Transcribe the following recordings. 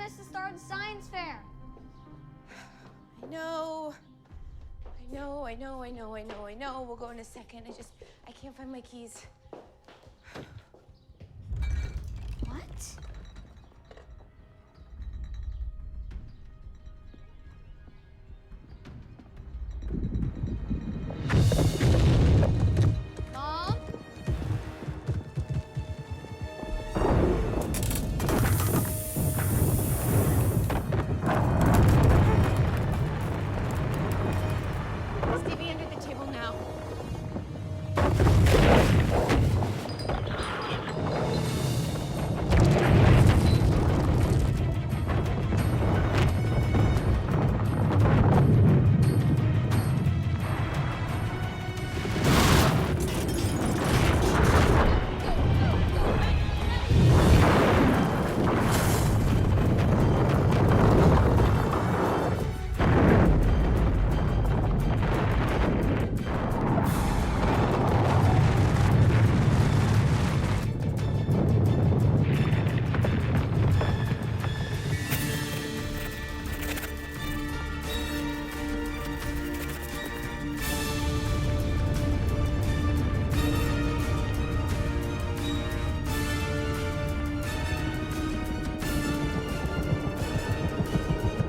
missed the start of the science fair. I know. We'll go in a second. I can't find my keys. What? Mom? Stevie under the table now.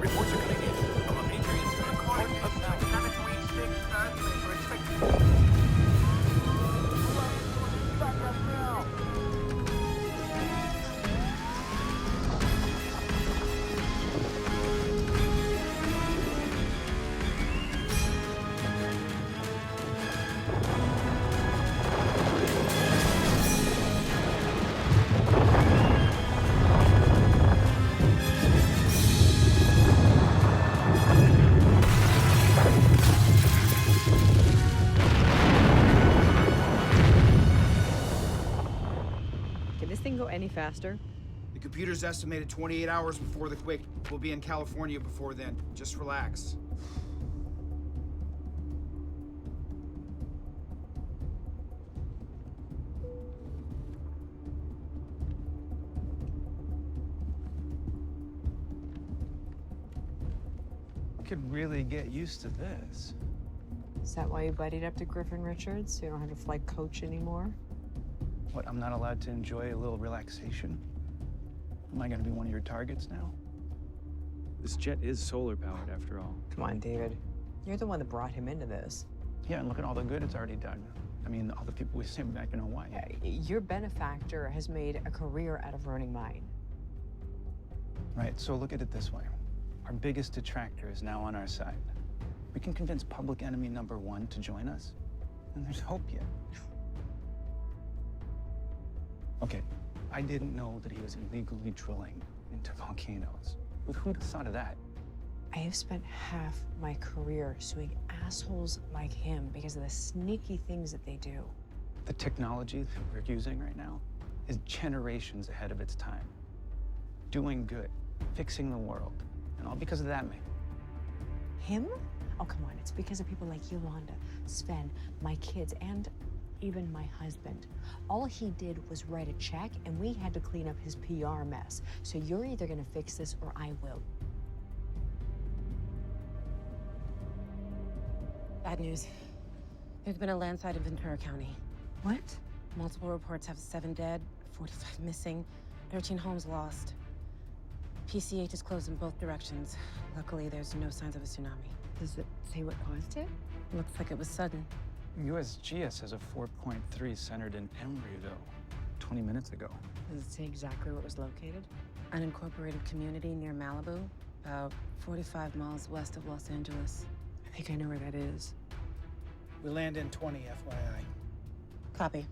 Reports are coming in from a major incident according to Megaquake 6 are expected. Back up now. Can this thing go any faster? The computer's estimated 28 hours before the quake. We'll be in California before then. Just relax. Could really get used to this. Is that why you buddied up to Griffin Richards so you don't have to fly coach anymore? What, I'm not allowed to enjoy a little relaxation? Am I gonna be one of your targets now? This jet is solar powered after all. Come on, David. You're the one that brought him into this. Yeah, and look at all the good it's already done. I mean, all the people we sent back in Hawaii. Your benefactor has made a career out of running mine. Right, so look at it this way. Our biggest detractor is now on our side. We can convince public enemy number one to join us, and there's hope yet. Okay, I didn't know that he was illegally drilling into volcanoes. But who'd have thought of that? I have spent half my career suing assholes like him because of the sneaky things that they do. The technology that we're using right now is generations ahead of its time. Doing good, fixing the world, and all because of that man. Him? Oh, come on. It's because of people like Yolanda, Sven, my kids, and even my husband. All he did was write a check, and we had to clean up his PR mess. So you're either gonna fix this or I will. Bad news. There's been a landslide in Ventura County. What? Multiple reports have 7 dead, 45 missing, 13 homes lost. PCH is closed in both directions. Luckily, there's no signs of a tsunami. Does it say what caused it? Looks like it was sudden. USGS has a 4.3 centered in Emeryville 20 minutes ago. Does it say exactly where it was located? Unincorporated community near Malibu, about 45 miles west of Los Angeles. I think I know where that is. We land in 20, FYI. Copy.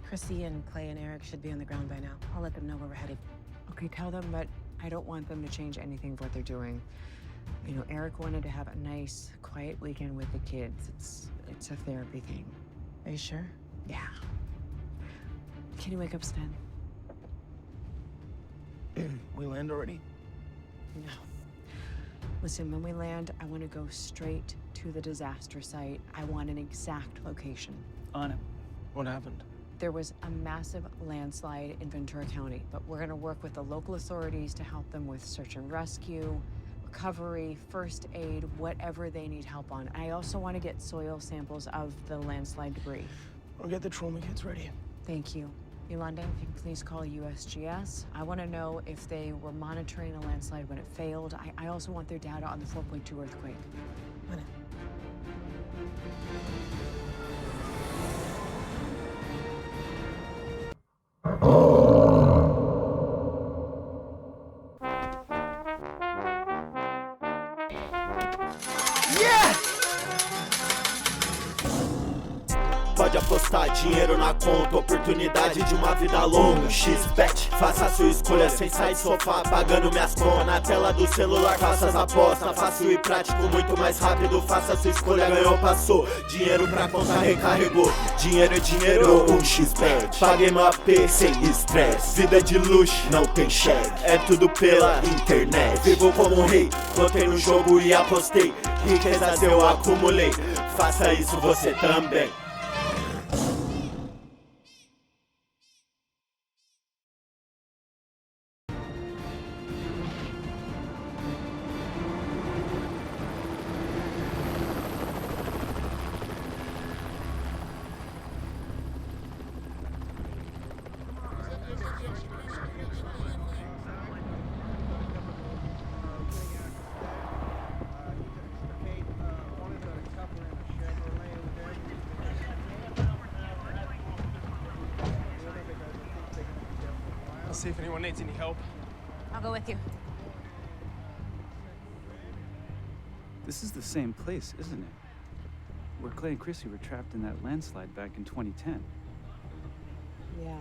Chrissy and Clay and Eric should be on the ground by now. I'll let them know where we're headed. Okay, tell them, but I don't want them to change anything of what they're doing. You know, Eric wanted to have a nice, quiet weekend with the kids. It's a therapy thing. Are you sure? Yeah. Can you wake up Sven? We land already? No. Listen, when we land, I want to go straight to the disaster site. I want an exact location. On it. What happened? There was a massive landslide in Ventura County, but we're gonna work with the local authorities to help them with search and rescue, recovery, first aid, whatever they need help on. I also want to get soil samples of the landslide debris. I'll get the trauma kits ready. Thank you. Yolanda, if you can please call USGS. I want to know if they were monitoring a landslide when it failed. I also want their data on the 4.2 earthquake. On it. Pode apostar dinheiro na conta, oportunidade de uma vida longa. X-Bet, faça sua escolha sem sair do sofá, pagando minhas contas. Na tela do celular, faça as apostas, fácil e prático, muito mais rápido. Faça sua escolha, ganhou, passou. Dinheiro pra conta, recarregou. Dinheiro é dinheiro, um X-Bet. Paguei meu AP sem estresse. Vida de luxo, não tem cheque. É tudo pela internet. Vivo como um rei, botei no jogo e apostei. Riquezas eu acumulei, faça isso você também. I'll see if anyone needs any help. I'll go with you. This is the same place, isn't it? Where Clay and Chrissy were trapped in that landslide back in 2010. Yeah.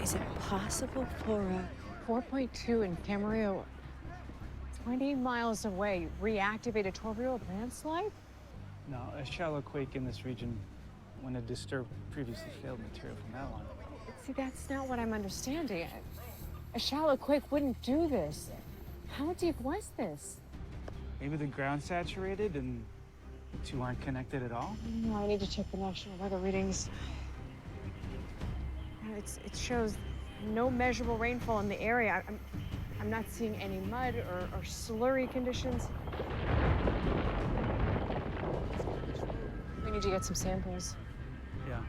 Is it possible for a 4.2 in Camarillo, 20 miles away, reactivate a 12-year-old landslide? No, a shallow quake in this region when a disturbed previously failed material from that line. See, that's not what I'm understanding. A shallow quake wouldn't do this. How deep was this? Maybe the ground saturated and the two aren't connected at all? No, I need to check the national weather readings. It shows no measurable rainfall in the area. I'm not seeing any mud or slurry conditions. We need to get some samples. Yeah.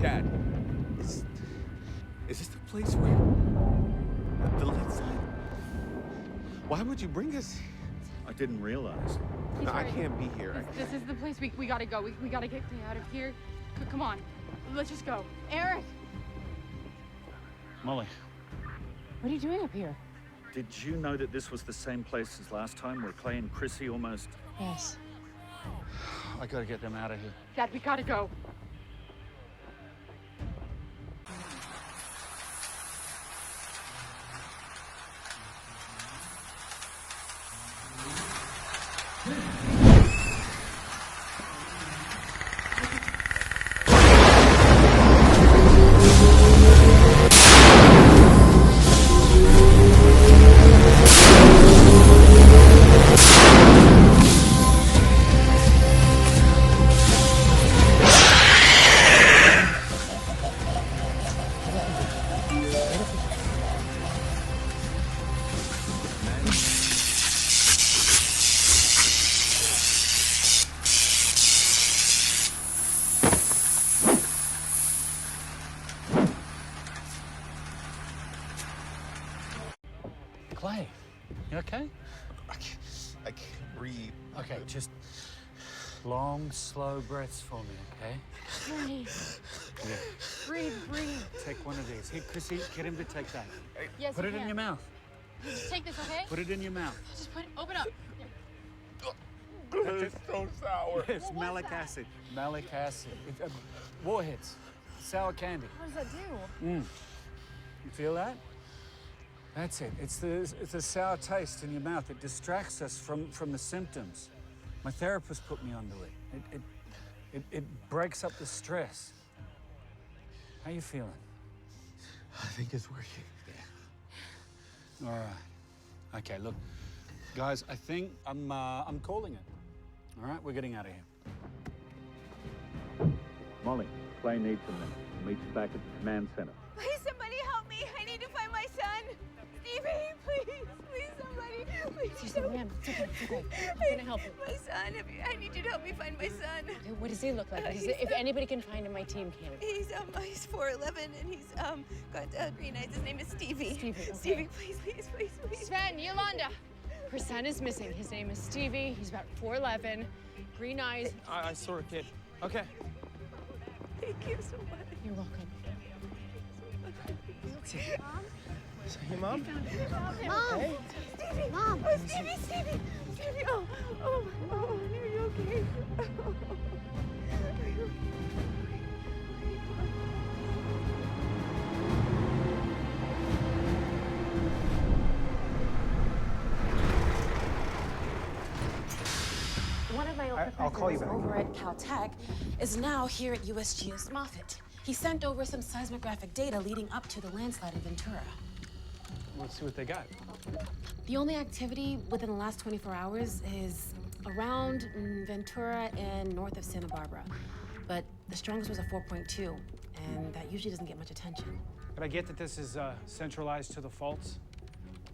Dad, is this the place where the landslide? Why would you bring us? I didn't realize. No, I can't be here. This is the place we gotta go. We gotta get Clay out of here. Come on, let's just go. Eric! Molly. What are you doing up here? Did you know that this was the same place as last time where Clay and Chrissy almost... Yes. I gotta get them out of here. Dad, we gotta go. Clay, you okay? I can't breathe. Okay, just long, slow breaths for me, okay? Breathe. Yeah. Breathe. Take one of these. Here, Chrissy, get him to take that. Yes, Put you it in can. your mouth. Just take this, okay? Put it in your mouth. Just open up. It's so sour. It's malic acid. Malic acid. Warheads. Sour candy. What does that do? You feel that? That's it. It's the sour taste in your mouth. It distracts us from the symptoms. My therapist put me onto it. It breaks up the stress. How you feeling? I think it's working. All right. Okay, look, guys, I think I'm calling it. All right, we're getting out of here. Molly, Clay needs a minute. Meet you back at the command center. Please, somebody help me. I need to find my son. Stevie, please. Please, somebody. Please. She's a man. It's okay. It's okay. I'm gonna help you. My son. I need you to help me find my son. Okay, what does he look like? If anybody can find him, my team can. He's 4'11" and he's got green eyes. His name is Stevie. Stevie, okay. Stevie, please. Sven, Yolanda. Her son is missing. His name is Stevie. He's about 4'11", green eyes. I saw a kid. Okay. Thank you so much. You're welcome. Mom? Is that your mom? Mom! Hey. Stevie! Mom! Oh, Stevie! Oh, are you okay? Are you okay? One of my old I'll call you professors back. over at Caltech is now here at USGS Moffitt. He sent over some seismographic data leading up to the landslide in Ventura. Let's see what they got. The only activity within the last 24 hours is around Ventura and north of Santa Barbara. But the strongest was a 4.2, and that usually doesn't get much attention. But I get that this is centralized to the faults,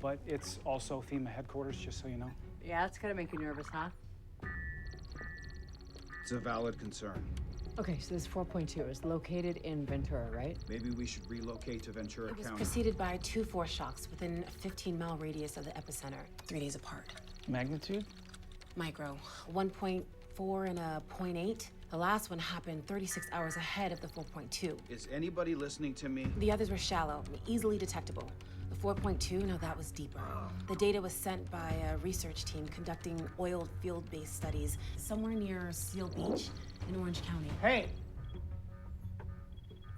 but it's also FEMA headquarters, just so you know. Yeah, that's gonna make you nervous, huh? It's a valid concern. Okay, so this 4.2 is located in Ventura, right? Maybe we should relocate to Ventura It was County. preceded by 2 force shocks within a 15-mile radius of the epicenter, 3 days apart. Magnitude? Micro, 1.4 and a 0.8. The last one happened 36 hours ahead of the 4.2. Is anybody listening to me? The others were shallow, easily detectable. The 4.2, no, that was deeper. The data was sent by a research team conducting oil field-based studies somewhere near Seal Beach in Orange County. Hey!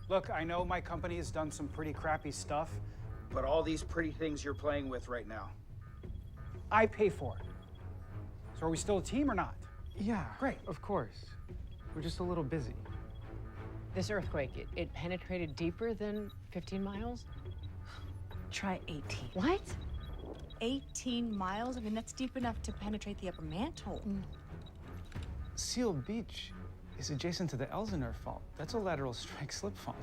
Look, I know my company has done some pretty crappy stuff. But all these pretty things you're playing with right now. I pay for it. So are we still a team or not? Yeah, Great. of course. We're just a little busy. This earthquake, it penetrated deeper than 15 miles? Try 18. What? 18 miles? I mean, that's deep enough to penetrate the upper mantle. Seal Beach is adjacent to the Elsinore Fault. That's a lateral strike slip fault.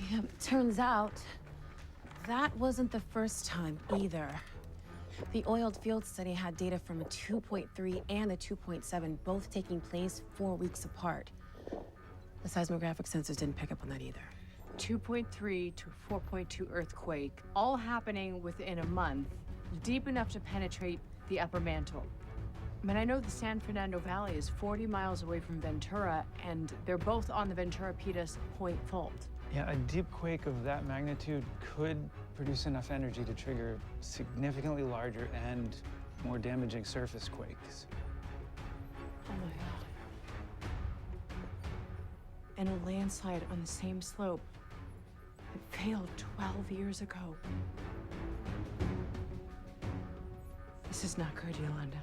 Yeah, turns out that wasn't the first time either. The oiled field study had data from a 2.3 and a 2.7, both taking place 4 weeks apart. The seismographic sensors didn't pick up on that either. 2.3 to 4.2 earthquake, all happening within a month, deep enough to penetrate the upper mantle. I mean, I know the San Fernando Valley is 40 miles away from Ventura, and they're both on the Ventura-Pitas Point Fault. Yeah, a deep quake of that magnitude could produce enough energy to trigger significantly larger and more damaging surface quakes. Oh my God. And a landslide on the same slope that failed 12 years ago. This is not good, Yolanda.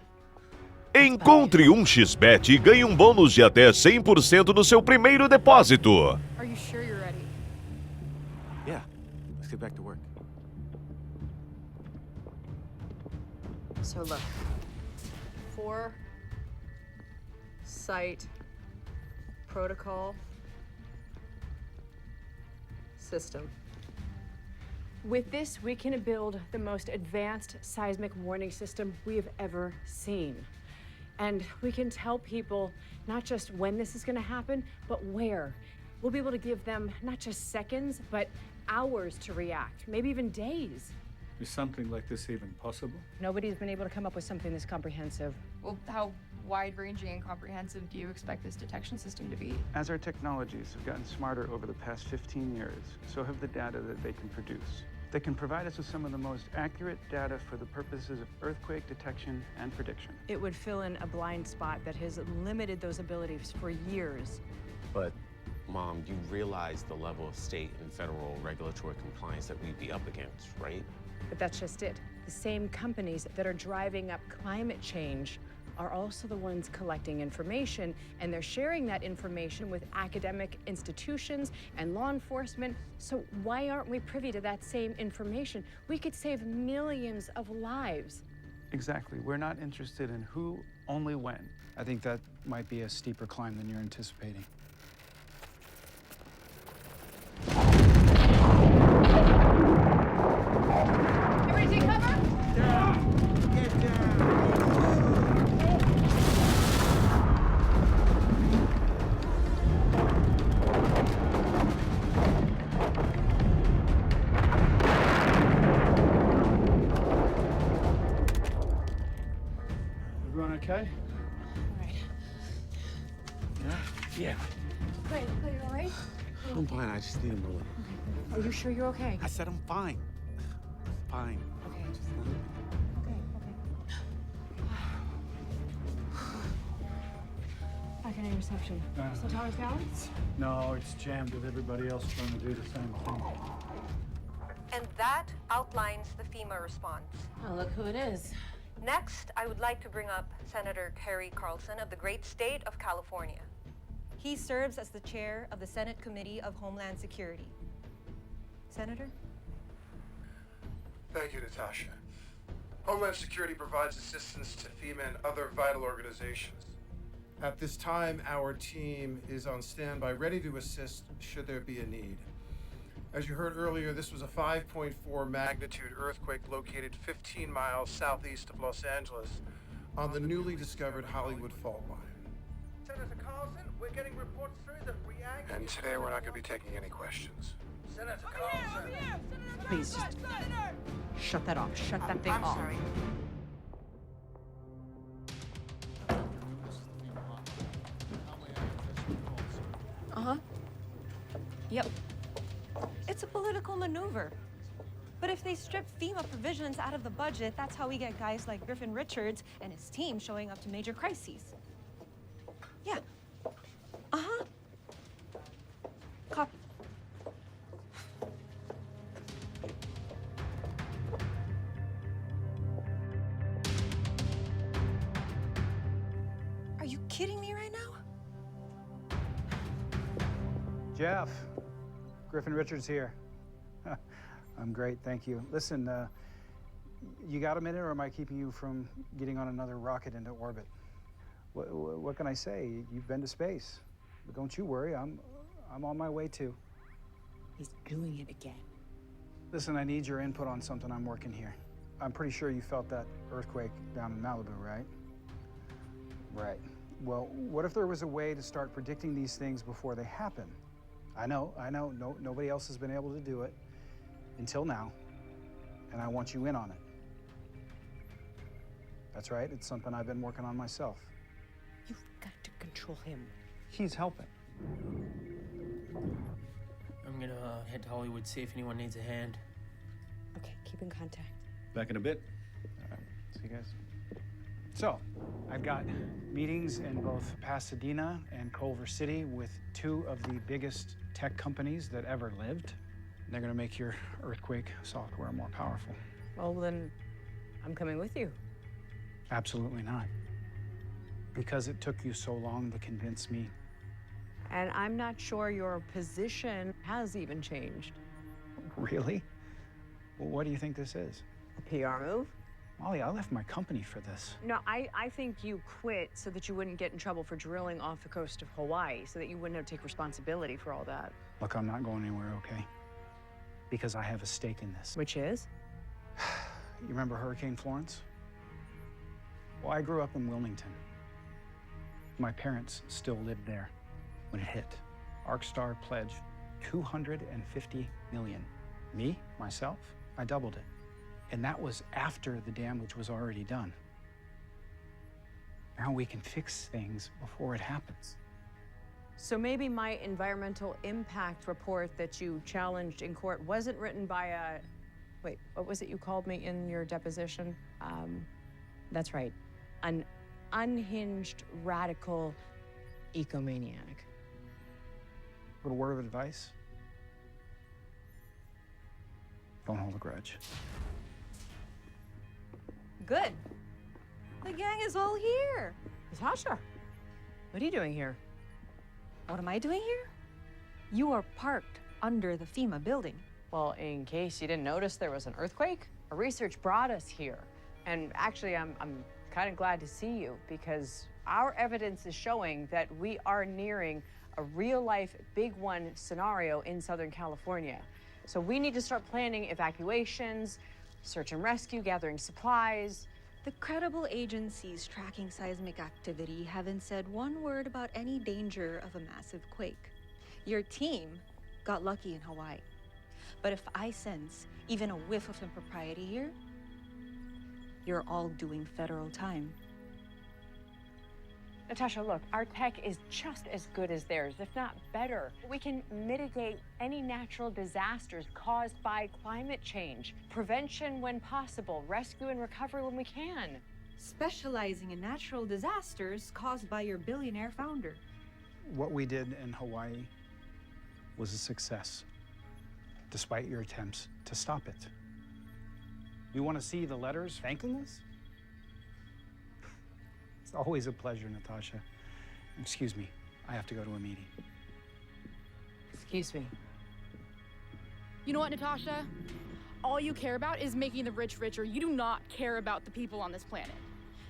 Encontre um XBET e ganhe bônus de até 100% no seu primeiro depósito. Are you sure you're ready? Yeah, let's get back to work. So look, 4 site protocol system. With this, we can build the most advanced seismic warning system we have ever seen. And we can tell people not just when this is going to happen, but where. We'll be able to give them not just seconds, but hours to react, maybe even days. Is something like this even possible? Nobody's been able to come up with something this comprehensive. Well, how wide-ranging and comprehensive do you expect this detection system to be? As our technologies have gotten smarter over the past 15 years, so have the data that they can produce. They can provide us with some of the most accurate data for the purposes of earthquake detection and prediction. It would fill in a blind spot that has limited those abilities for years. But Mom, you realize the level of state and federal regulatory compliance that we'd be up against, right? But that's just it. The same companies that are driving up climate change are also the ones collecting information, and they're sharing that information with academic institutions and law enforcement. So why aren't we privy to that same information? We could save millions of lives. Exactly. We're not interested in who, only when. I think that might be a steeper climb than you're anticipating. Everybody take cover? Get down. Everyone okay? Yeah. Clay, you all right? I'm fine. I just need a moment. Are you sure you're okay? I said I'm fine. I'm fine. Okay. Back in reception. Is the tower's down? No, it's jammed with everybody else trying to do the same thing. And that outlines the FEMA response. Oh, look who it is. Next, I would like to bring up Senator Kerry Carlson of the great state of California. He serves as the chair of the Senate Committee of Homeland Security. Senator? Thank you, Natasha. Homeland Security provides assistance to FEMA and other vital organizations. At this time, our team is on standby, ready to assist should there be a need. As you heard earlier, this was a 5.4 magnitude earthquake located 15 miles southeast of Los Angeles on the newly discovered Hollywood Fault Line. Senator Carlson, we're getting reports through that reaction. And today we're not going to be taking any questions. Senator Carlson. Please just shut that off. Shut that thing off. Sorry. Uh-huh. Yep. It's a political maneuver. But if they strip FEMA provisions out of the budget, that's how we get guys like Griffin Richards and his team showing up to major crises. Yeah. Uh-huh. Copy. Are you kidding me right now? Jeff, Griffin Richards here. I'm great, thank you. Listen, you got a minute, or am I keeping you from getting on another rocket into orbit? What can I say? You've been to space. But don't you worry, I'm on my way too. He's doing it again. Listen, I need your input on something I'm working here. I'm pretty sure you felt that earthquake down in Malibu, right? Right. Well, what if there was a way to start predicting these things before they happen? I know, nobody else has been able to do it until now, and I want you in on it. That's right, it's something I've been working on myself. You've got to control him. He's helping. I'm gonna head to Hollywood, see if anyone needs a hand. Okay, keep in contact. Back in a bit. All right, see you guys. So, I've got meetings in both Pasadena and Culver City with two of the biggest tech companies that ever lived. They're gonna make your earthquake software more powerful. Well, then I'm coming with you. Absolutely not. Because it took you so long to convince me. And I'm not sure your position has even changed. Really? Well, what do you think this is? A PR move? Molly, I left my company for this. No, I think you quit so that you wouldn't get in trouble for drilling off the coast of Hawaii, so that you wouldn't have to take responsibility for all that. Look, I'm not going anywhere, okay? Because I have a stake in this. Which is? You remember Hurricane Florence? Well, I grew up in Wilmington. My parents still lived there when it hit. ArcStar pledged $250 million. Me, myself, I doubled it. And that was after the damage was already done. Now we can fix things before it happens. So maybe my environmental impact report that you challenged in court wasn't written by a, wait, what was it you called me in your deposition? That's right, an unhinged, radical ecomaniac. Little word of advice. Don't hold a grudge. Good. The gang is all here. Natasha, what are you doing here? What am I doing here? You are parked under the FEMA building. Well, in case you didn't notice, there was an earthquake. Our research brought us here. And actually, I'm kind of glad to see you because our evidence is showing that we are nearing a real-life big one scenario in Southern California. So we need to start planning evacuations, search and rescue, gathering supplies. The credible agencies tracking seismic activity haven't said one word about any danger of a massive quake. Your team got lucky in Hawaii. But if I sense even a whiff of impropriety here, you're all doing federal time. Natasha, look, our tech is just as good as theirs, if not better. We can mitigate any natural disasters caused by climate change, prevention when possible, rescue and recovery when we can. Specializing in natural disasters caused by your billionaire founder. What we did in Hawaii was a success, despite your attempts to stop it. You want to see the letters thanking us? It's always a pleasure, Natasha. Excuse me, I have to go to a meeting. Excuse me. You know what, Natasha? All you care about is making the rich richer. You do not care about the people on this planet.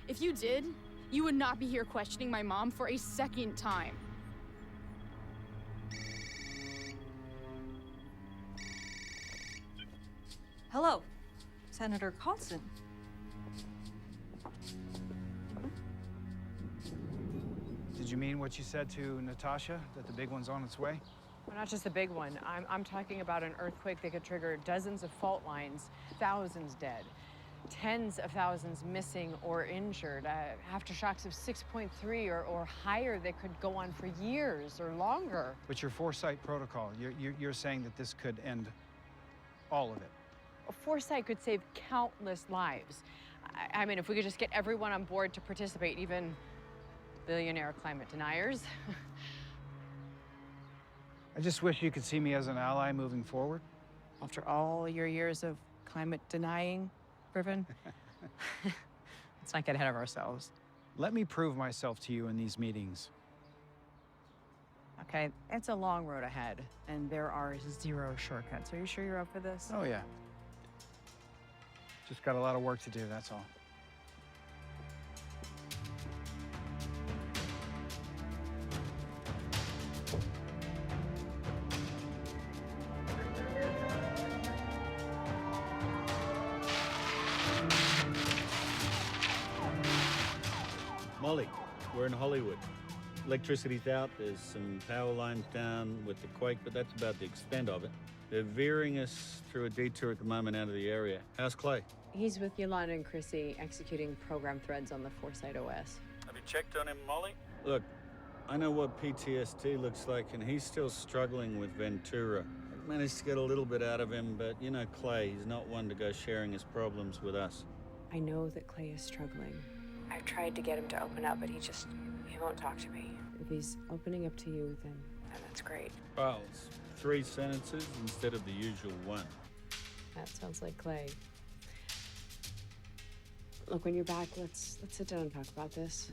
If you did, you would not be here questioning my mom for a second time. Hello, Senator Carlson. Did you mean what you said to Natasha, that the big one's on its way? Well, not just the big one. I'm talking about an earthquake that could trigger dozens of fault lines, thousands dead, tens of thousands missing or injured, aftershocks of 6.3 or higher that could go on for years or longer. But your foresight protocol, you're saying that this could end all of it. Foresight could save countless lives. I mean, if we could just get everyone on board to participate, even billionaire climate deniers. I just wish you could see me as an ally moving forward. After all your years of climate denying, Griffin, let's not get ahead of ourselves. Let me prove myself to you in these meetings. Okay, it's a long road ahead, and there are zero shortcuts. Are you sure you're up for this? Oh, yeah. Just got a lot of work to do, that's all. Molly, we're in Hollywood. Electricity's out, there's some power lines down with the quake, but that's about the extent of it. They're veering us through a detour at the moment out of the area. How's Clay? He's with Yolanda and Chrissy executing program threads on the Foresight OS. Have you checked on him, Molly? Look, I know what PTSD looks like, and he's still struggling with Ventura. I've managed to get a little bit out of him, but you know Clay, he's not one to go sharing his problems with us. I know that Clay is struggling. I've tried to get him to open up, but he won't talk to me. If he's opening up to you, then that's great. Well, it's 3 sentences instead of the usual 1. That sounds like Clay. Look, when you're back, let's sit down and talk about this.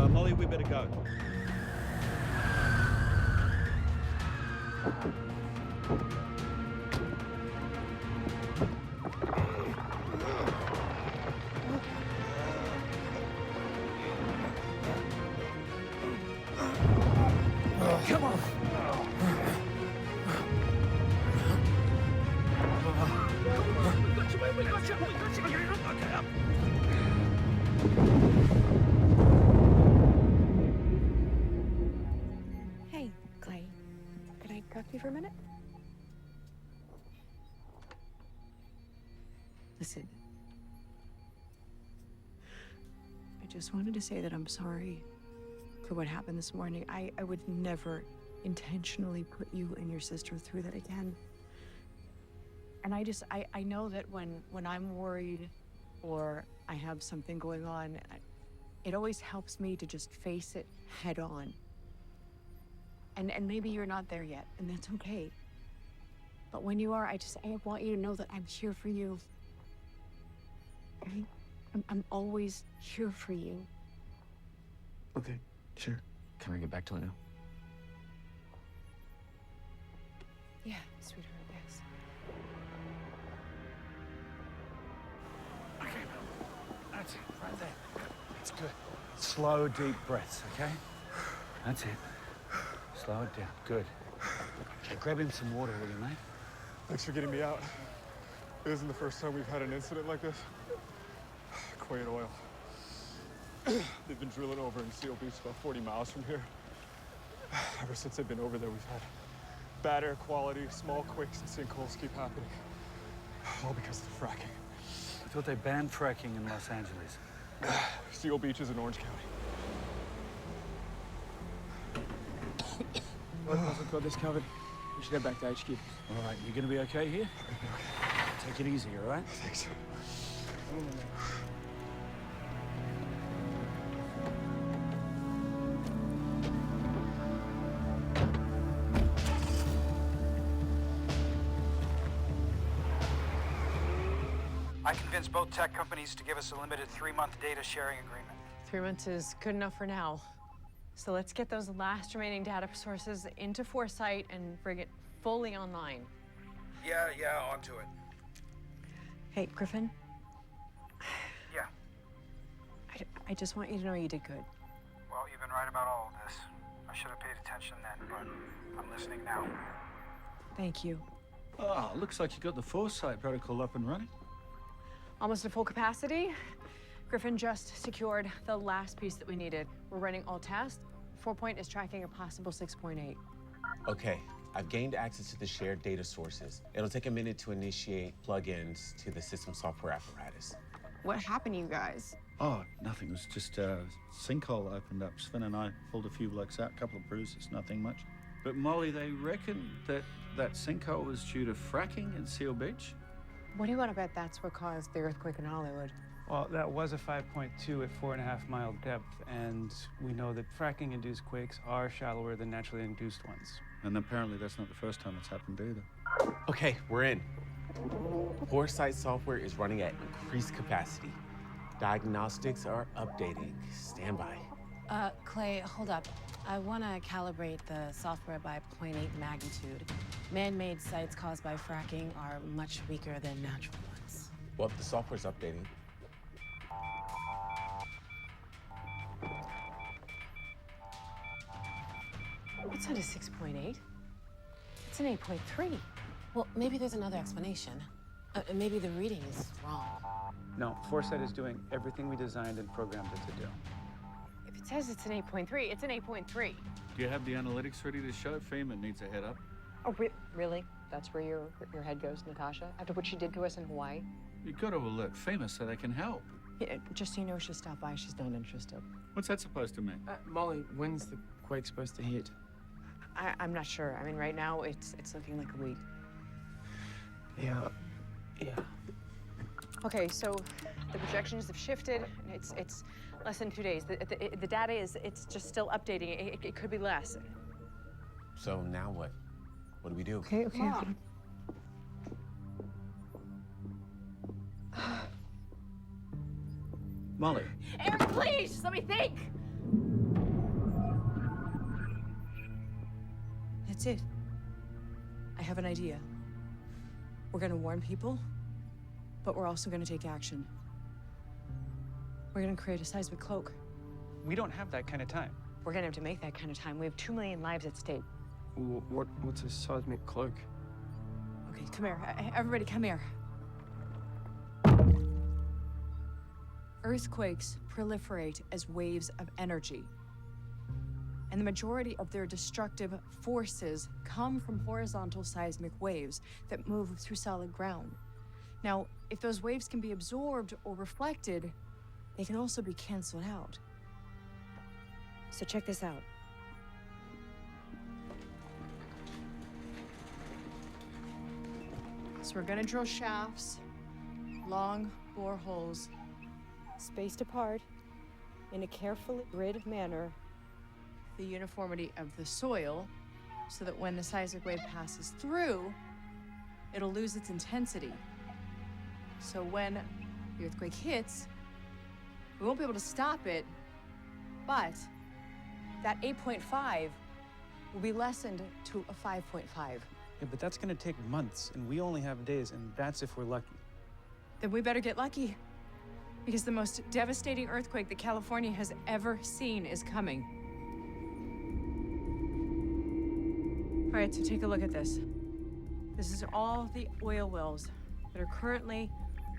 Molly, we better go. Come on. We got you. Okay, up. Hey, Clay. Can I talk to you for a minute? Listen. I just wanted to say that I'm sorry for what happened this morning. I would never intentionally put you and your sister through that again. And I know that when I'm worried or I have something going on, it always helps me to just face it head on. And maybe you're not there yet, and that's okay. But when you are, I want you to know that I'm here for you. Okay? I'm always here for you. Okay, sure. Can I get back to it now? Yeah, sweetheart, yes. Okay, that's it, right there. That's good. Slow, deep breaths, okay? That's it. Slow it down, good. Okay, grab him some water, will you, mate? Thanks for getting me out. It isn't the first time we've had an incident like this. Quaid Oil. They've been drilling over in Seal Beach, about 40 miles from here. Ever since I've been over there, we've had bad air quality, small quakes and sinkholes keep happening. All because of the fracking. I thought they banned fracking in Los Angeles. Seal Beach is in Orange County. I've got this covered. We should head back to HQ. All right, you gonna be okay here? Take it easy, all right? Thanks. I convinced both tech companies to give us a limited 3-month data sharing agreement. 3 months is good enough for now. So let's get those last remaining data sources into Foresight and bring it fully online. Yeah, onto it. Hey, Griffin. Yeah. I just want you to know you did good. Well, you've been right about all of this. I should have paid attention then, but I'm listening now. Thank you. Oh, looks like you got the Foresight protocol up and running. Almost at full capacity. Griffin just secured the last piece that we needed. We're running all tests. 4-point is tracking a possible 6.8. Okay, I've gained access to the shared data sources. It'll take a minute to initiate plugins to the system software apparatus. What happened to you guys? Oh, nothing. It was just a sinkhole opened up. Sven and I pulled a few blokes out, a couple of bruises, nothing much. But Molly, they reckon that sinkhole was due to fracking in Seal Beach. What do you want to bet that's what caused the earthquake in Hollywood? Well, that was a 5.2 at 4.5 mile depth, and we know that fracking-induced quakes are shallower than naturally induced ones. And apparently that's not the first time it's happened either. Okay, we're in. Foresight software is running at increased capacity. Diagnostics are updating. Stand by. Clay, hold up. I want to calibrate the software by 0.8 magnitude. Man-made sites caused by fracking are much weaker than natural ones. Well, the software's updating. It's not a 6.8. It's an 8.3. Well, maybe there's another explanation. Maybe the reading is wrong. No, Foresight is doing everything we designed and programmed it to do. If it says it's an 8.3, it's an 8.3. Do you have the analytics ready to show? FEMA needs a head up. Oh, really? That's where your head goes, Natasha? After what she did to us in Hawaii? You've got to alert FEMA so they can help. Yeah, just so you know, she stopped by. She's not interested. What's that supposed to mean? Molly, when's the quake supposed to hit? I'm not sure. I mean, right now, it's looking like a week. Yeah. Okay, so the projections have shifted. It's less than 2 days. The data it's just still updating. It could be less. So now what? What do we do? Okay. Molly. Aaron, please, just let me think. That's it. I have an idea. We're gonna warn people, but we're also gonna take action. We're gonna create a seismic cloak. We don't have that kind of time. We're gonna have to make that kind of time. We have 2 million lives at stake. What's a seismic cloak? Okay, come here. Everybody, come here. Earthquakes proliferate as waves of energy. And the majority of their destructive forces come from horizontal seismic waves that move through solid ground. Now, if those waves can be absorbed or reflected, they can also be canceled out. So check this out. So we're gonna drill shafts, long boreholes, spaced apart, in a carefully grid manner the uniformity of the soil so that when the seismic wave passes through, it'll lose its intensity. So when the earthquake hits, we won't be able to stop it, but that 8.5 will be lessened to a 5.5. Yeah, but that's gonna take months, and we only have days, and that's if we're lucky. Then we better get lucky, because the most devastating earthquake that California has ever seen is coming. All right, so take a look at this. This is all the oil wells that are currently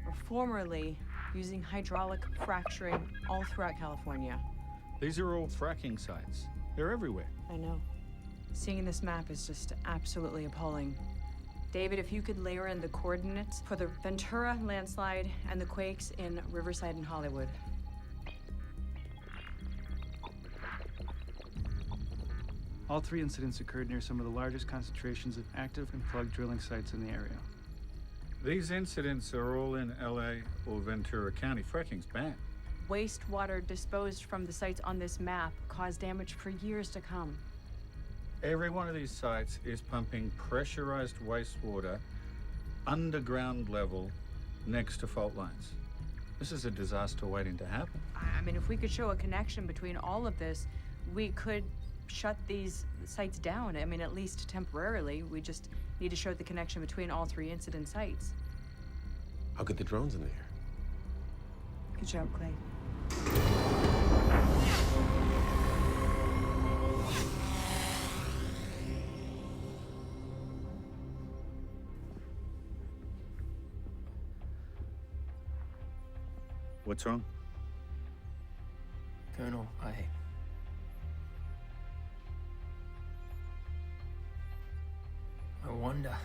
or formerly using hydraulic fracturing all throughout California. These are all fracking sites. They're everywhere. I know. Seeing this map is just absolutely appalling. David, if you could layer in the coordinates for the Ventura landslide and the quakes in Riverside and Hollywood. All three incidents occurred near some of the largest concentrations of active and plug drilling sites in the area. These incidents are all in LA or Ventura County. Fracking's banned. Wastewater disposed from the sites on this map caused damage for years to come. Every one of these sites is pumping pressurized wastewater underground level next to fault lines. This is a disaster waiting to happen. I mean, if we could show a connection between all of this, we could shut these sites down. I mean, at least temporarily. We just need to show the connection between all three incident sites. I'll get the drones in there. Good job, Clay. What's wrong? Colonel, I wonder.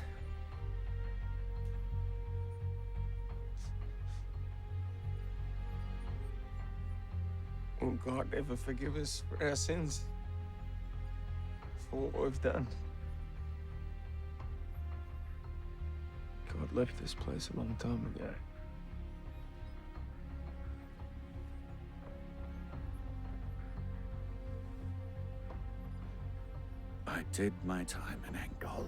Will God ever forgive us for our sins? For what we've done? God left this place a long time ago. I did my time in Angola.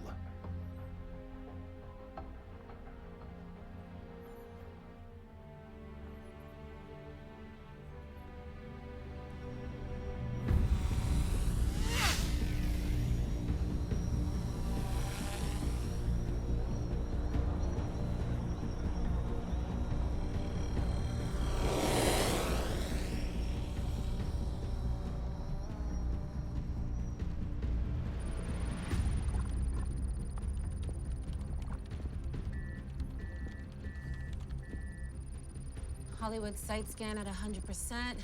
Hollywood site scan at 100%.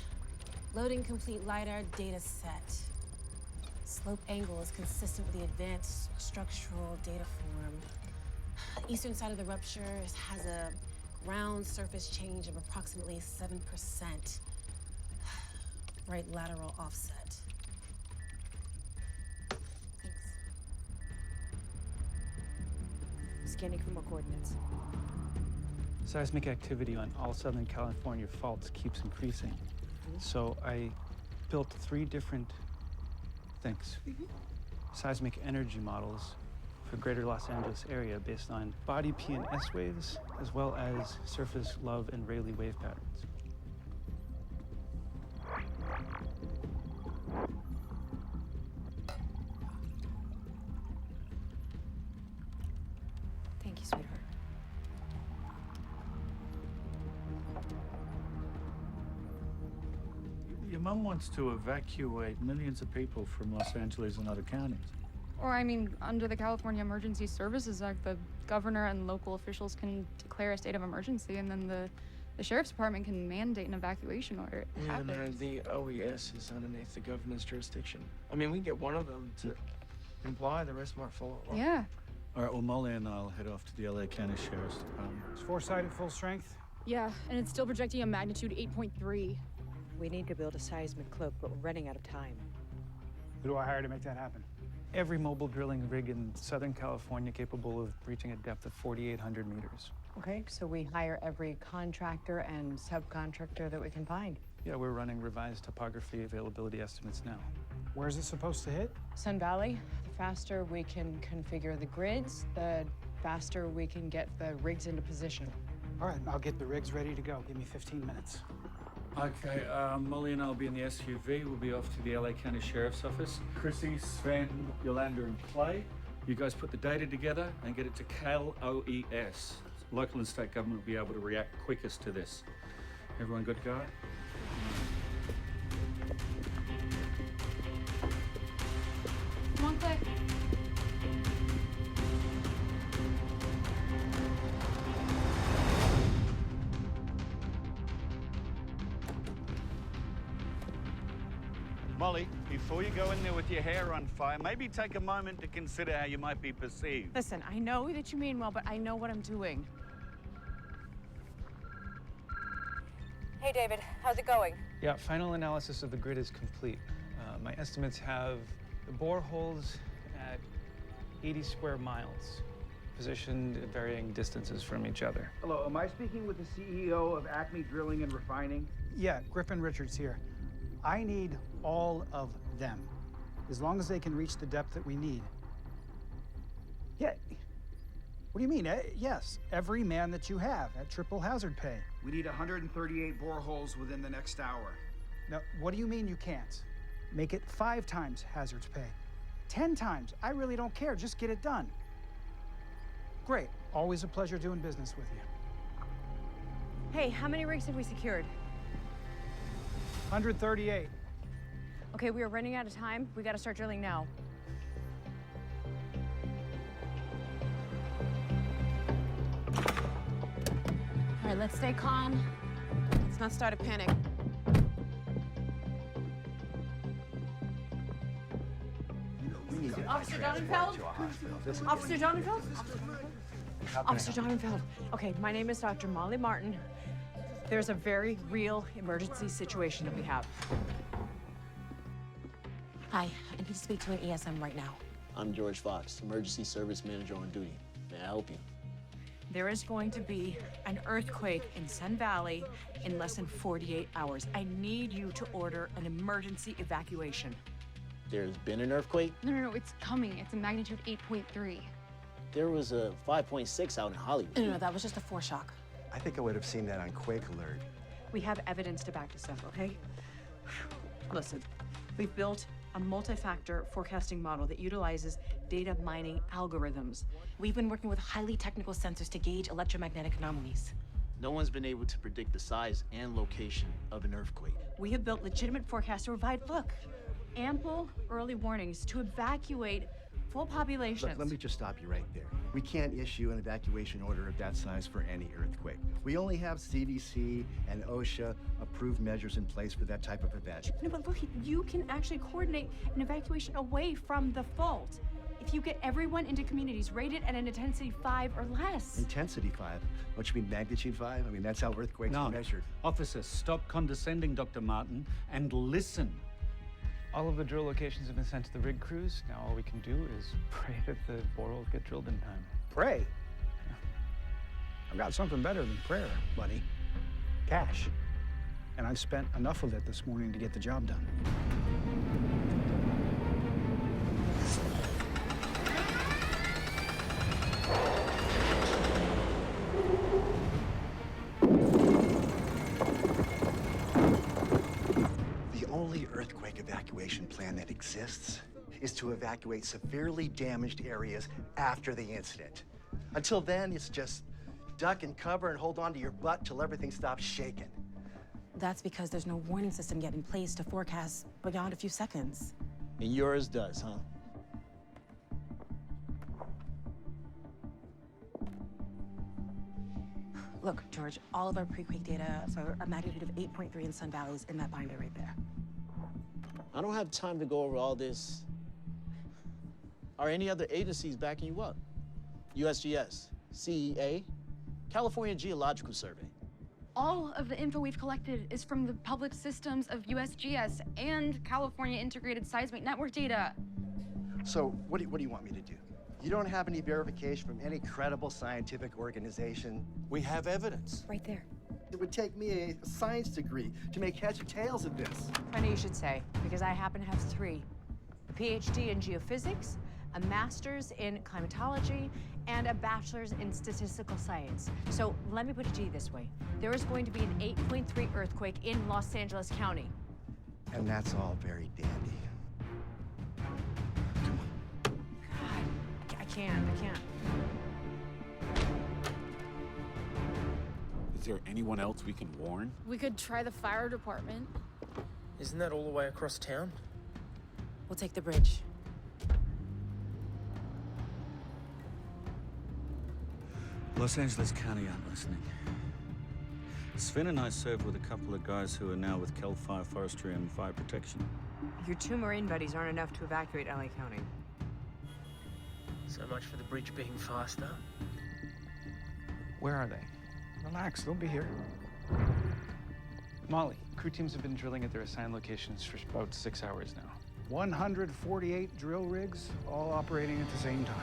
Loading complete LiDAR data set. Slope angle is consistent with the advanced structural data form. Eastern side of the rupture has a ground surface change of approximately 7%. Right lateral offset. Thanks. Scanning for more coordinates. Seismic activity on all Southern California faults keeps increasing. So I built 3 different things. Seismic energy models for greater Los Angeles area based on body P and S waves, as well as surface Love and Rayleigh wave patterns. Thank you, sweetheart. Your mum wants to evacuate millions of people from Los Angeles and other counties. Or, I mean, under the California Emergency Services Act, the governor and local officials can declare a state of emergency, and then the sheriff's department can mandate an evacuation order. It Yeah, no, happens. the OES is underneath the governor's jurisdiction. I mean, we can get one of them to imply, the rest might follow. Right? Yeah. All right, well, Molly and I'll head off to the LA County Sheriff's Department. Is Foresight at full strength? Yeah, and it's still projecting a magnitude 8.3. We need to build a seismic cloak, but we're running out of time. Who do I hire to make that happen? Every mobile drilling rig in Southern California capable of reaching a depth of 4,800 meters. Okay, so we hire every contractor and subcontractor that we can find. Yeah, we're running revised topography availability estimates now. Where's it supposed to hit? Sun Valley. The faster we can configure the grids, the faster we can get the rigs into position. All right, I'll get the rigs ready to go. Give me 15 minutes. Okay, Molly and I'll be in the SUV. We'll be off to the LA County Sheriff's Office. Chrissy, Sven, Yolanda, and Clay. You guys put the data together and get it to Cal OES. Local and state government will be able to react quickest to this. Everyone good to go? Come on, Clay. Molly, before you go in there with your hair on fire, maybe take a moment to consider how you might be perceived. Listen, I know that you mean well, but I know what I'm doing. Hey, David, how's it going? Yeah, final analysis of the grid is complete. My estimates have the boreholes at 80 square miles, positioned at varying distances from each other. Hello, am I speaking with the CEO of Acme Drilling and Refining? Yeah, Griffin Richards here. I need all of them, as long as they can reach the depth that we need. Yeah, what do you mean? Yes, every man that you have at triple hazard pay. We need 138 boreholes within the next hour. Now, what do you mean you can't? Make it 5 times hazards pay. 10 times, I really don't care, just get it done. Great, always a pleasure doing business with you. Hey, how many rigs have we secured? 138. Okay, we are running out of time. We gotta start drilling now. All right, let's stay calm. Let's not start a panic. Officer Donenfeld? Officer Donenfeld? Officer Donenfeld. Okay, my name is Dr. Molly Martin. There's a very real emergency situation that we have. Hi, I need to speak to an ESM right now. I'm George Fox, Emergency Service Manager on duty. May I help you? There is going to be an earthquake in Sun Valley in less than 48 hours. I need you to order an emergency evacuation. There's been an earthquake? No, it's coming. It's a magnitude 8.3. There was a 5.6 out in Hollywood. No, that was just a foreshock. I think I would have seen that on Quake Alert. We have evidence to back this up, okay? Listen, we've built a multi-factor forecasting model that utilizes data mining algorithms. We've been working with highly technical sensors to gauge electromagnetic anomalies. No one's been able to predict the size and location of an earthquake. We have built legitimate forecasts to provide, look, ample early warnings to evacuate full populations. Look, let me just stop you right there. We can't issue an evacuation order of that size for any earthquake. We only have CDC and OSHA approved measures in place for that type of event. No, but look, you can actually coordinate an evacuation away from the fault if you get everyone into communities rated at an intensity 5 or less. Intensity 5? Don't you mean magnitude 5? I mean, that's how earthquakes are measured. Officer, stop condescending, Dr. Martin, and listen. All of the drill locations have been sent to the rig crews. Now all we can do is pray that the boreholes get drilled in time. Pray? Yeah. I've got something better than prayer, buddy. Cash. And I've spent enough of it this morning to get the job done. Earthquake evacuation plan that exists is to evacuate severely damaged areas after the incident. Until then, it's just duck and cover and hold on to your butt till everything stops shaking. That's because there's no warning system yet in place to forecast beyond a few seconds. And yours does, huh? Look, George, all of our pre-quake data for a magnitude of 8.3 in Sun Valley is in that binder right there. I don't have time to go over all this. Are any other agencies backing you up? USGS, CEA, California Geological Survey. All of the info we've collected is from the public systems of USGS and California Integrated Seismic Network data. So what do you want me to do? You don't have any verification from any credible scientific organization? We have evidence. Right there. It would take me a science degree to make heads or tails of this. Funny you should say, because I happen to have 3. A PhD in geophysics, a master's in climatology, and a bachelor's in statistical science. So let me put it to you this way. There is going to be an 8.3 earthquake in Los Angeles County. And that's all very dandy. I can't. Is there anyone else we can warn? We could try the fire department. Isn't that all the way across town? We'll take the bridge. Los Angeles County aren't listening. Sven and I served with a couple of guys who are now with Cal Fire Forestry and Fire Protection. Your 2 Marine buddies aren't enough to evacuate LA County. So much for the bridge being faster. Where are they? Relax, they'll be here. Molly, crew teams have been drilling at their assigned locations for about 6 hours now. 148 drill rigs, all operating at the same time.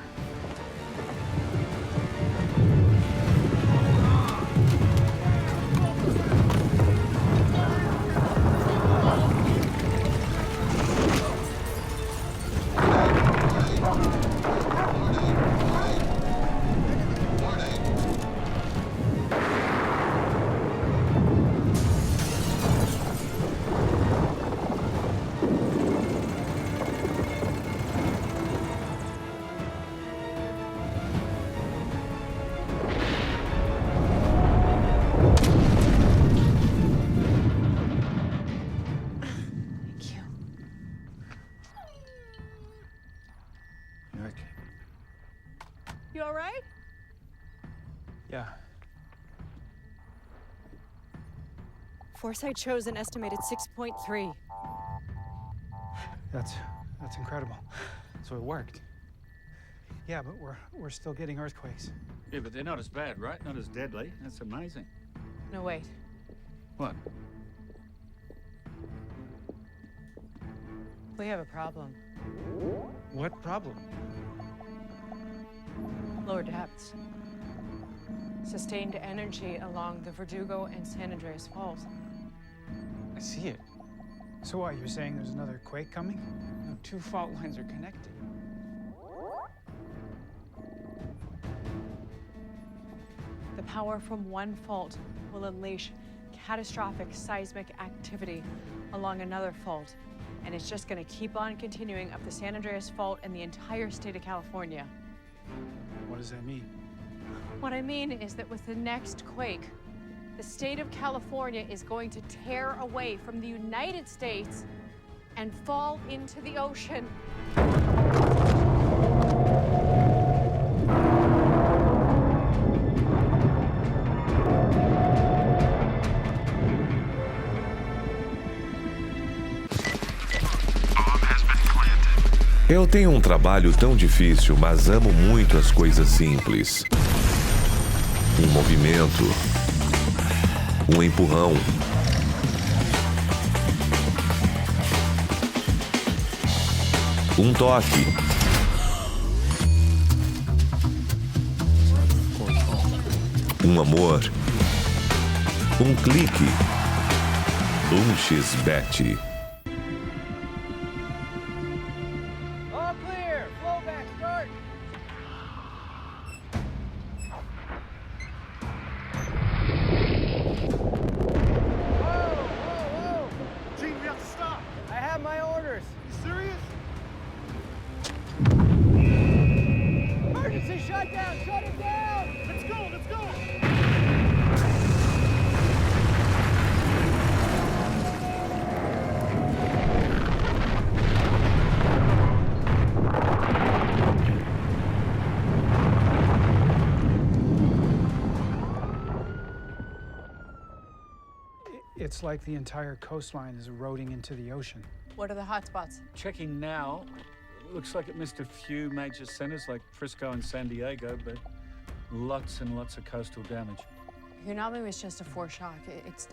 You all right? Yeah. Foresight shows an estimated 6.3. That's incredible. So it worked. Yeah, but we're still getting earthquakes. Yeah, but they're not as bad, right? Not as deadly. That's amazing. No, wait. What? We have a problem. What problem? Lower depths. Sustained energy along the Verdugo and San Andreas fault. I see it. So what, you're saying there's another quake coming? No, 2 fault lines are connected. The power from one fault will unleash catastrophic seismic activity along another fault. And it's just gonna keep on continuing up the San Andreas fault and the entire state of California. What does that mean? What I mean is that with the next quake, the state of California is going to tear away from the United States and fall into the ocean. Eu tenho um trabalho tão difícil, mas amo muito as coisas simples. Um movimento. Um empurrão. Um toque. Um amor. Um clique. Um X-Bet. All clear. Flow back. Start. Whoa! Gene, we have to stop. I have my orders. You serious? Emergency shutdown. Shut it down. Let's go. Let's go. It's like the entire coastline is eroding into the ocean. What are the hot spots? Checking now. Looks like it missed a few major centers like Frisco and San Diego, but lots and lots of coastal damage. Your novel was just a foreshock.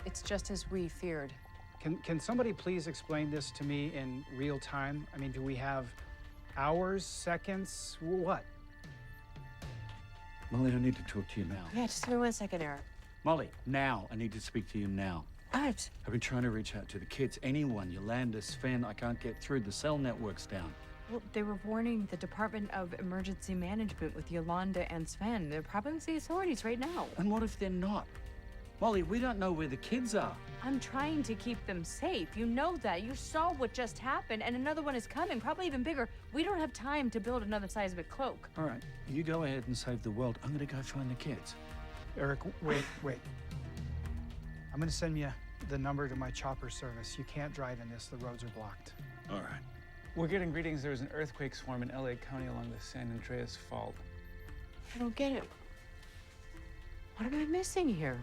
It's just as we feared. Can somebody please explain this to me in real time? I mean, do we have hours, seconds, what? Molly, I need to talk to you now. Yeah, just give me 1 second, Eric. Molly, now. I need to speak to you now. What? I've been trying to reach out to the kids. Anyone, Yolanda, Sven, I can't get through. The cell network's down. Well, they were warning the Department of Emergency Management with Yolanda and Sven. They're probably with the authorities right now. And what if they're not? Molly, we don't know where the kids are. I'm trying to keep them safe. You know that. You saw what just happened, and another one is coming, probably even bigger. We don't have time to build another seismic cloak. All right, you go ahead and save the world. I'm gonna go find the kids. Eric, wait. I'm gonna send you the number to my chopper service. You can't drive in this. The roads are blocked. All right. We're getting readings there was an earthquake swarm in LA County along the San Andreas Fault. I don't get it. What am I missing here?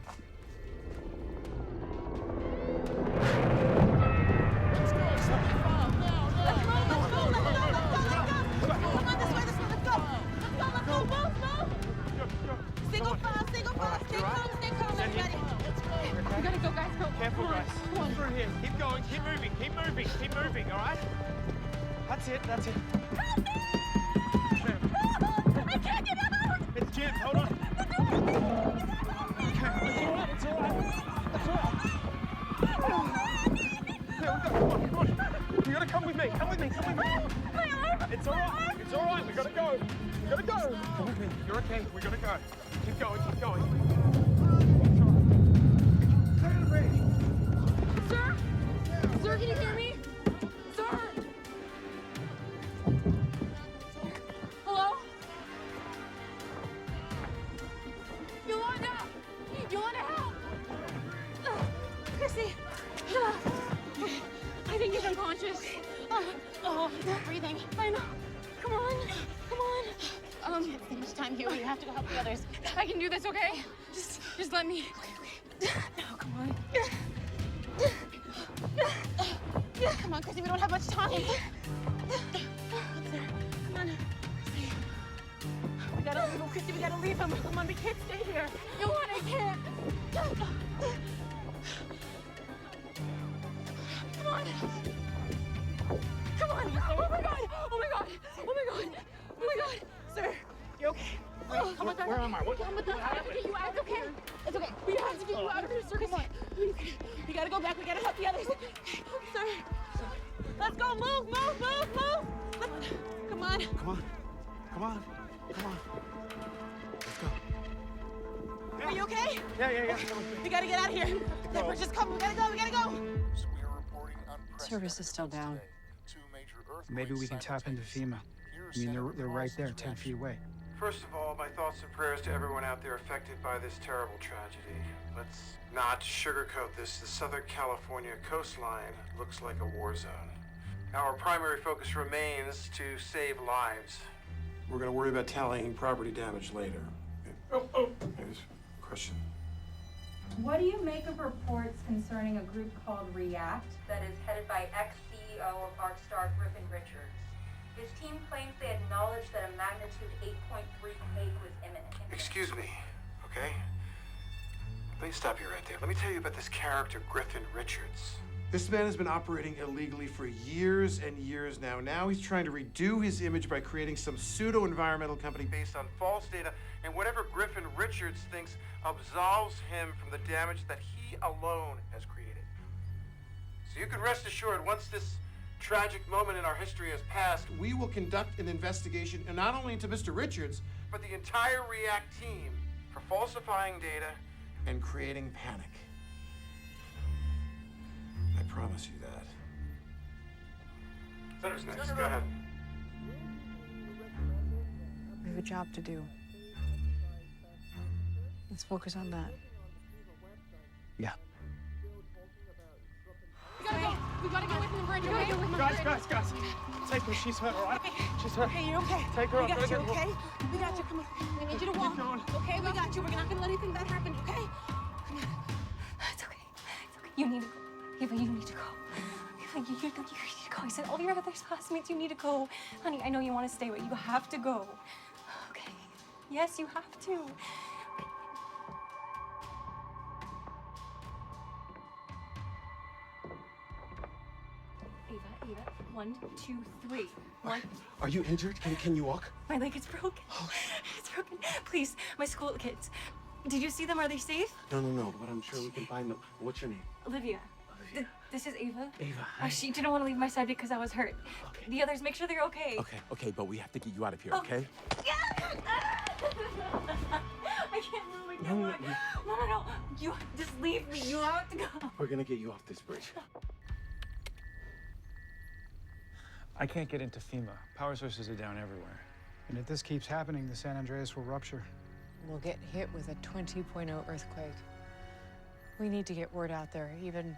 Single file, stay calm, everybody. We gotta go, guys, go. Careful, Come on, guys. come on. Through here. Keep going, keep moving, all right? That's it. Help me! I can't get out! It's Jim, hold on. Okay, it's all right. Yeah, come on. You gotta come with me. My arm! It's all right, we gotta go. Come with me. You're okay, we gotta go. Keep going. Sir? Sir, can you hear me? Sir? Hello? Yolanda! Yolanda, help! Chrissy! I think he's unconscious. Oh, he's not breathing. I know. Come on. Can't spend much time here. We have to go help the others. I can do this, okay? Just let me. Okay. No, come on. Come on, Chrissy, we don't have much time. Up there. Come on. We gotta leave him, Chrissy, we gotta leave him. Come on, we can't stay here. Yolanda, I can't. Come on. Oh my god. Sir. You okay? Oh my god. Where am I? What I have to get you out. It's okay. It's okay. We have to get you out of here, sir. Come on. We gotta go back. We gotta help the others. Sir. Let's go. Move. Come on. Come on. Let's go. Are you okay? Yeah. We gotta get out of here. The bridge is coming. We gotta go. Service is still down. Maybe we can tap into FEMA. I mean, they're right there, 10 feet away. First of all, my thoughts and prayers to everyone out there affected by this terrible tragedy. Let's not sugarcoat this. The Southern California coastline looks like a war zone. Our primary focus remains to save lives. We're going to worry about tallying property damage later. Here's a question. What do you make of reports concerning a group called REACT that is headed by ex-CEO of ArcStar, Griffin Richards? His team claims they had knowledge that a magnitude 8.3 quake was imminent. Excuse me, okay? Let me stop you right there. Let me tell you about this character, Griffin Richards. This man has been operating illegally for years and years now. Now he's trying to redo his image by creating some pseudo-environmental company based on false data, and whatever Griffin Richards thinks absolves him from the damage that he alone has created. So you can rest assured, once this tragic moment in our history has passed, we will conduct an investigation, and not only into Mr. Richards, but the entire REACT team for falsifying data and creating panic. I promise you that. Who's next? Go ahead. We have a job to do. Let's focus on that. Yeah. We gotta get away from the bridge, okay? Guys. Take her. She's hurt, all right? She's hurt. Okay, you're okay. Take her we up. got you, okay? We got you. Come on. We need you to walk. Okay, we got you. We're not gonna let anything bad happen, okay? Come on. It's okay. You need to go. Eva, you need to go. Eva, you need to go. I said all your other classmates, you need to go. Honey, I know you want to stay, but you have to go. Okay. Yes, you have to. Eva, 1, 2, 3. One. Are you injured? Can you walk? My leg is broken. It's broken. Please, my school kids. Did you see them? Are they safe? No, but I'm sure we can find them. What's your name? Olivia. This is Ava. Ava, hi. She didn't want to leave my side because I was hurt. Okay. The others, make sure they're okay. Okay, but we have to get you out of here, Oh. okay? I can't move. I can't move. No. You just leave me. You have to go. We're gonna get you off this bridge. I can't get into FEMA. Power sources are down everywhere. And if this keeps happening, the San Andreas will rupture. We'll get hit with a 20.0 earthquake. We need to get word out there, even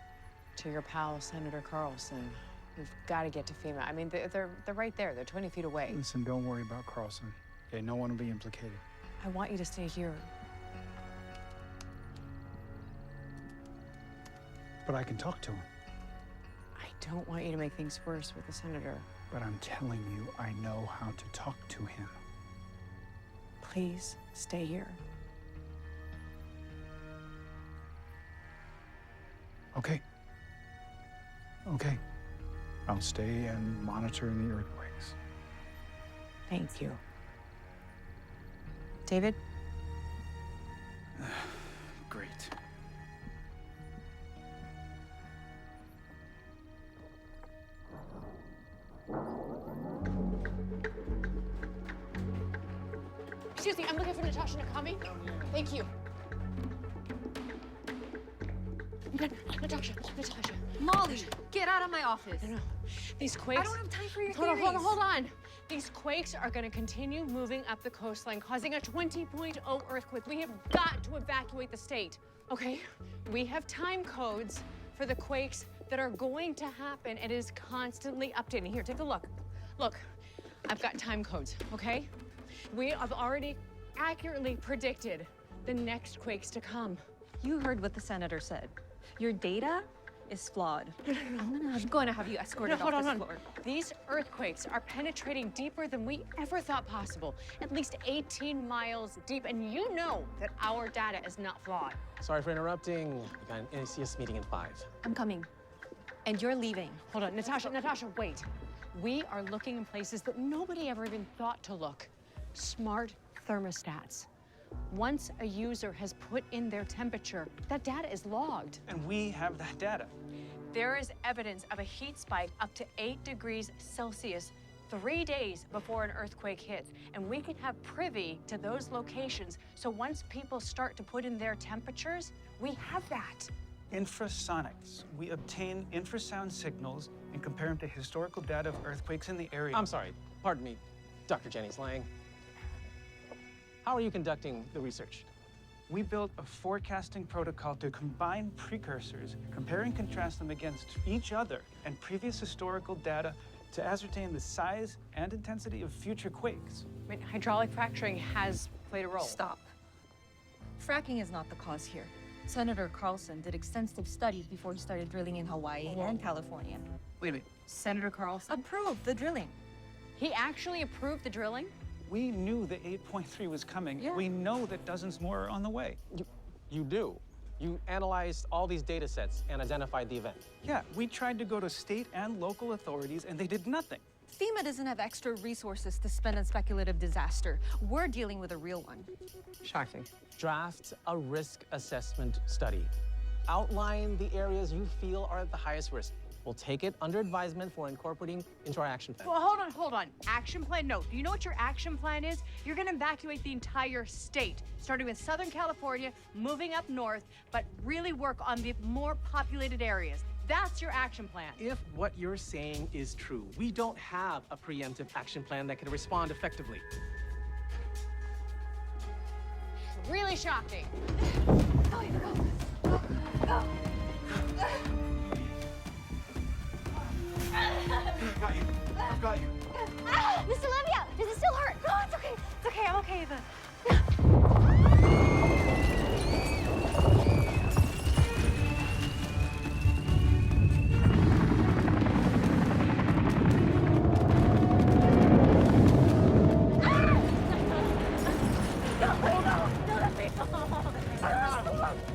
to your pal, Senator Carlson. We've got to get to FEMA. I mean, they're right there. They're 20 feet away. Listen, don't worry about Carlson. Okay, no one will be implicated. I want you to stay here. But I can talk to him. I don't want you to make things worse with the senator. But I'm telling you, I know how to talk to him. Please stay here. Okay. Okay. I'll stay and monitor the earthquakes. Thank you. David? Great. Excuse me, I'm looking for Natasha Nakami. Thank you. Natasha. Molly, get out of my office. No. These quakes. I don't have time for your Hold on. These quakes are going to continue moving up the coastline, causing a 20.0 earthquake. We have got to evacuate the state, okay? We have time codes for the quakes that are going to happen. It is constantly updating. Here, take a look. Look, I've got time codes, okay? We have already accurately predicted the next quakes to come. You heard what the senator said. Your data is flawed. No. I'm going to have you escorted hold off on. this floor. These earthquakes are penetrating deeper than we ever thought possible, at least 18 miles deep, and you know that our data is not flawed. Sorry for interrupting. We got an NACS meeting in 5. I'm coming. And you're leaving. Hold on, Natasha, wait. We are looking in places that nobody ever even thought to look. Smart thermostats. Once a user has put in their temperature, that data is logged. And we have that data. There is evidence of a heat spike up to 8 degrees Celsius 3 days before an earthquake hits. And we can have privy to those locations, so once people start to put in their temperatures, we have that. Infrasonics. We obtain infrasound signals and compare them to historical data of earthquakes in the area. I'm sorry. Pardon me, Dr. Jennings Lang. How are you conducting the research? We built a forecasting protocol to combine precursors, compare and contrast them against each other and previous historical data to ascertain the size and intensity of future quakes. I mean, hydraulic fracturing has played a role. Stop. Fracking is not the cause here. Senator Carlson did extensive studies before he started drilling in Hawaii and California. Wait a minute, Senator Carlson? Approved the drilling. He actually approved the drilling? We knew that 8.3 was coming. Yeah. We know that dozens more are on the way. You do. You analyzed all these data sets and identified the event. Yeah, we tried to go to state and local authorities, and they did nothing. FEMA doesn't have extra resources to spend on speculative disaster. We're dealing with a real one. Shocking. Draft a risk assessment study. Outline the areas you feel are at the highest risk. We'll take it under advisement for incorporating into our action plan. Well, hold on. Action plan? No. Do you know what your action plan is? You're going to evacuate the entire state, starting with Southern California, moving up north, but really work on the more populated areas. That's your action plan. If what you're saying is true, we don't have a preemptive action plan that can respond effectively. Really shocking. I've got you. Miss Olivia, does it still hurt? No, it's okay. It's okay. I'm okay, Eva.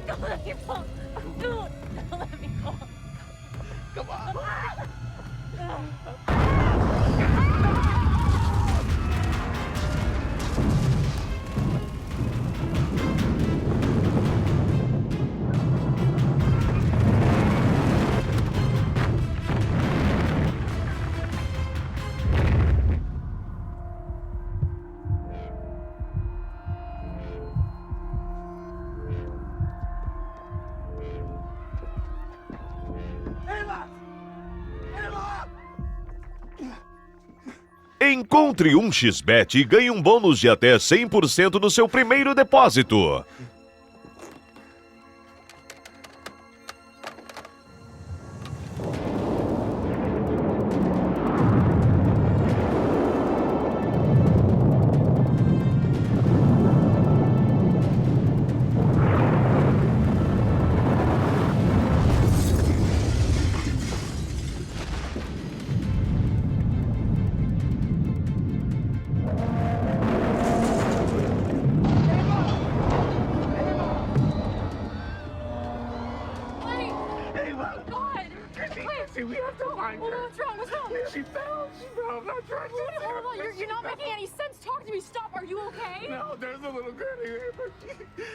Don't let me fall. Don't let me fall. Come on. Encontre um XBET e ganhe um bônus de até 100% no seu primeiro depósito. We have to find her. What's wrong? What's wrong? She fell. She fell. I'm not trying to Hold on. You're not making any sense. Talk to me. Stop. Are you okay? No, there's a little girl here, but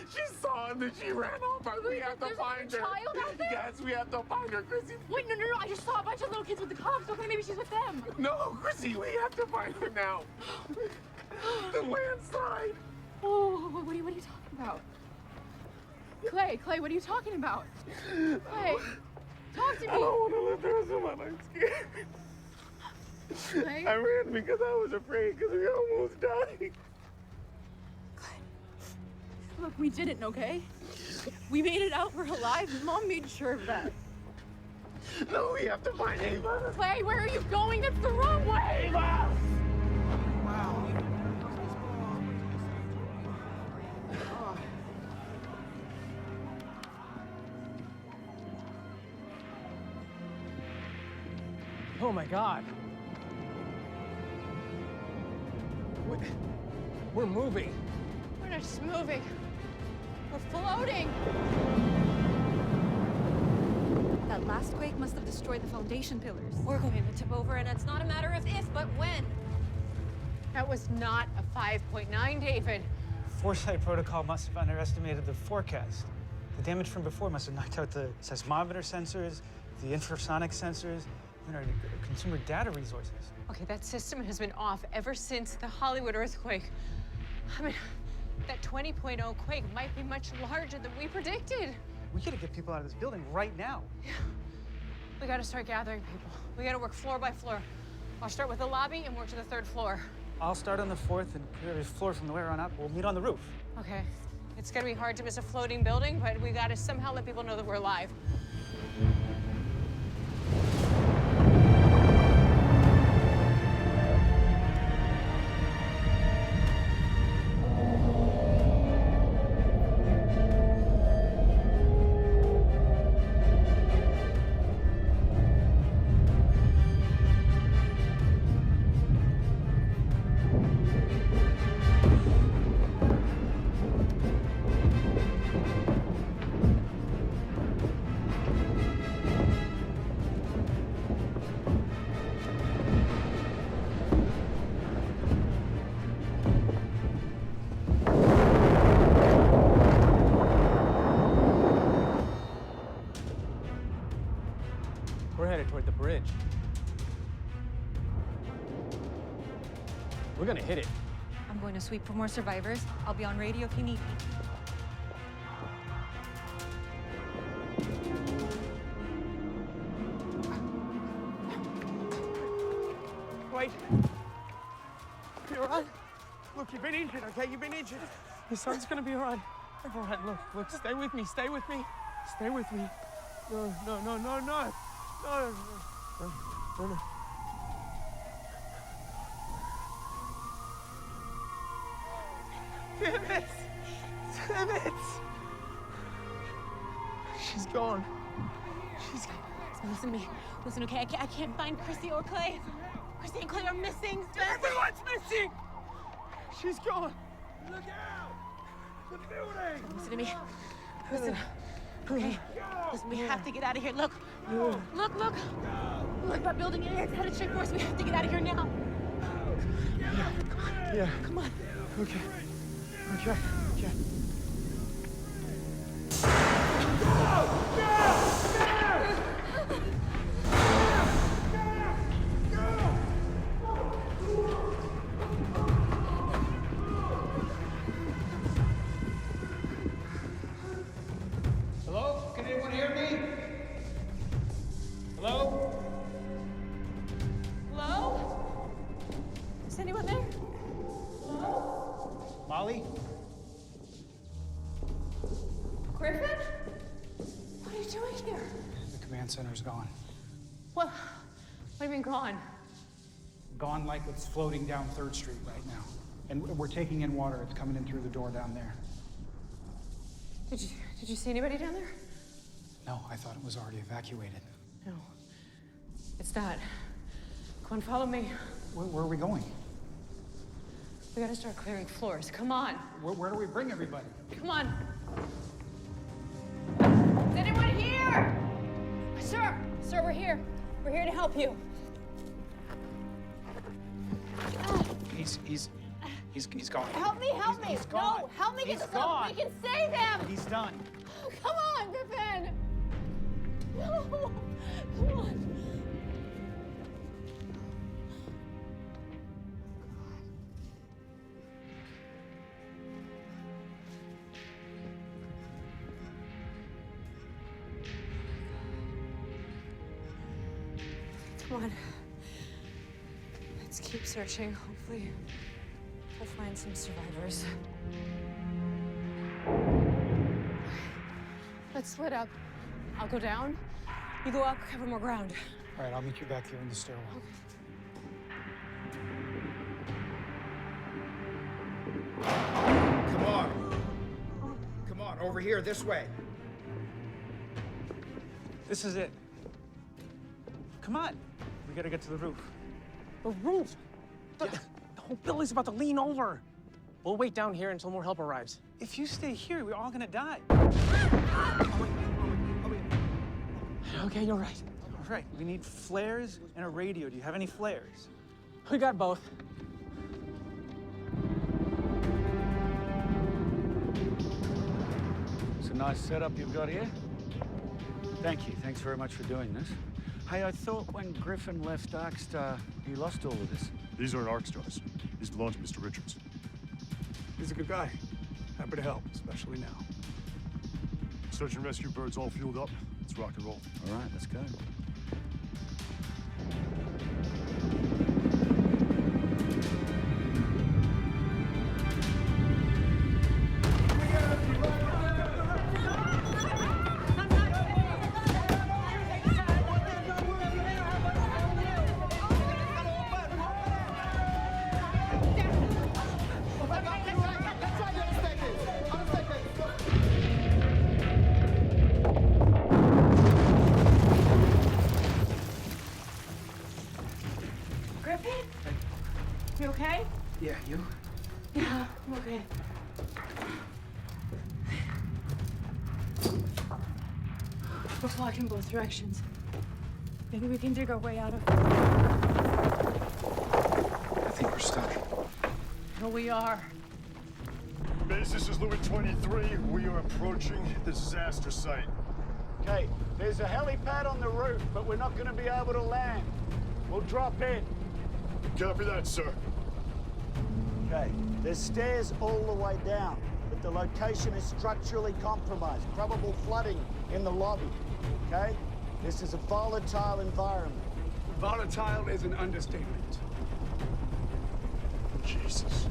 she saw and then she ran off. We have to find her. There's a child out there? Yes, we have to find her, Chrissy. Wait, no. I just saw a bunch of little kids with the cops. Okay, maybe she's with them. No, Chrissy, we have to find her now. The landslide. Oh, what are you talking about? Clay, what are you talking about? Clay, talk to me. I don't want to live the rest of my life scared. Clay? I ran because I was afraid because we almost died. Look, we didn't, okay? We made it out. We're alive. Mom made sure of that. No, we have to find Ava. Clay, where are you going? That's the wrong way. Ava! Oh my God. We're moving. We're not just moving. We're floating. That last quake must have destroyed the foundation pillars. We're going to tip over, and it's not a matter of if, but when. That was not a 5.9, David. Foresight protocol must have underestimated the forecast. The damage from before must have knocked out the seismometer sensors, the infrasonic sensors, and our consumer data resources. Okay, that system has been off ever since the Hollywood earthquake. I mean, that 20.0 quake might be much larger than we predicted. We gotta get people out of this building right now. Yeah. We gotta start gathering people. We gotta work floor by floor. I'll start with the lobby and work to the 3rd floor. I'll start on the 4th and clear this floor from there on up. We'll meet on the roof. Okay. It's gonna be hard to miss a floating building, but we gotta somehow let people know that we're alive. We're headed toward the bridge. We're gonna hit it. I'm going to sweep for more survivors. I'll be on radio if you need me. Wait. You all right? Look, you've been injured, okay? You've been injured. Your son's gonna be all right. All right, look, stay with me, stay with me. Stay with me. No. Damn it! She's gone. She's gone. Listen to me. Listen, okay? I can't find Chrissy or Clay. Chrissy and Clay are missing. Everyone's missing! She's gone. Look out! The building! Listen to me. Listen. Okay? Listen, we have to get out of here. Look. Look. Look, that building is headed straight for us. We have to get out of here now. Yeah. Come on. Okay. Hello? Can anyone hear me? Hello? Hello? Molly? Griffin? What are you doing here? The command center's gone. What do you mean gone? Gone like it's floating down 3rd Street right now. And we're taking in water. It's coming in through the door down there. Did you see anybody down there? No, I thought it was already evacuated. No. It's not. Come on, follow me. Where are we going? We gotta start clearing floors. Come on. Where do we bring everybody? Come on. Is anyone here? Sir, we're here. We're here to help you. He's gone. Help me, help me. He's gone. No, help me He's get gone. We can save him. He's done. Come on, Griffin. No, come on. Come on. Let's keep searching. Hopefully, we'll find some survivors. Let's split up. I'll go down. You go up, cover more ground. All right, I'll meet you back here in the stairwell. Come on. Come on, over here, this way. This is it. Come on. We gotta get to the roof. The roof? The whole building's about to lean over. We'll wait down here until more help arrives. If you stay here, we're all gonna die. Okay, you're right. All right, we need flares and a radio. Do you have any flares? We got both. It's a nice setup you've got here. Thank you. Thanks very much for doing this. Hey, I thought when Griffin left Arkstar, he lost all of this. These aren't Arkstars. These belong to Mr. Richards. He's a good guy. Happy to help, especially now. Search and rescue birds all fueled up. Let's rock and roll. All right, let's go. Griffin? You okay? Yeah, you? Yeah, I'm okay. We're flocking both directions. Maybe we can dig our way out of. I think we're stuck. No, we are. Base, this is Louis 23. We are approaching the disaster site. Okay, there's a helipad on the roof, but we're not going to be able to land. We'll drop in. Copy that, sir. Okay, there's stairs all the way down, but the location is structurally compromised. Probable flooding in the lobby, okay? This is a volatile environment. Volatile is an understatement. Jesus.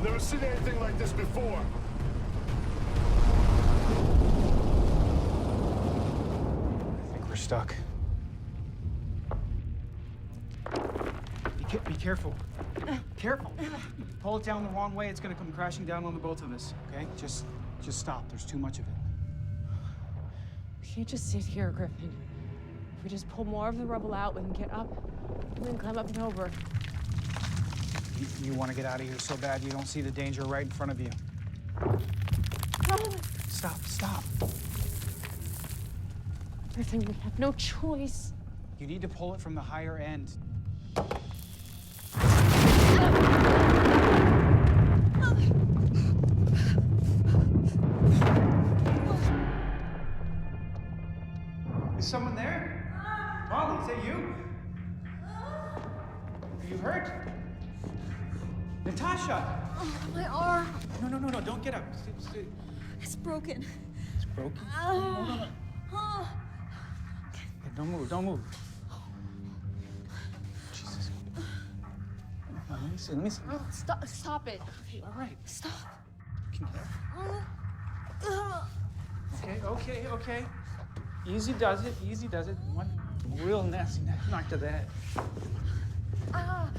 Never seen anything like this before. I think we're stuck. Be careful. Careful. Pull it down the wrong way, it's gonna come crashing down on the both of us, okay? Just stop. There's too much of it. We can't just sit here, Griffin. If we just pull more of the rubble out, we can get up and then climb up and over. You want to get out of here so bad you don't see the danger right in front of you. Stop. Griffin, we have no choice. You need to pull it from the higher end. Is someone there? Molly, is that you? Are you hurt? Natasha! Oh, my arm. No, don't get up. Sit. It's broken. It's broken? No. Don't move. Jesus. Let me see. Oh, stop it. Okay, all right. Stop. Okay. Easy does it. One real nasty knock to that. Ah!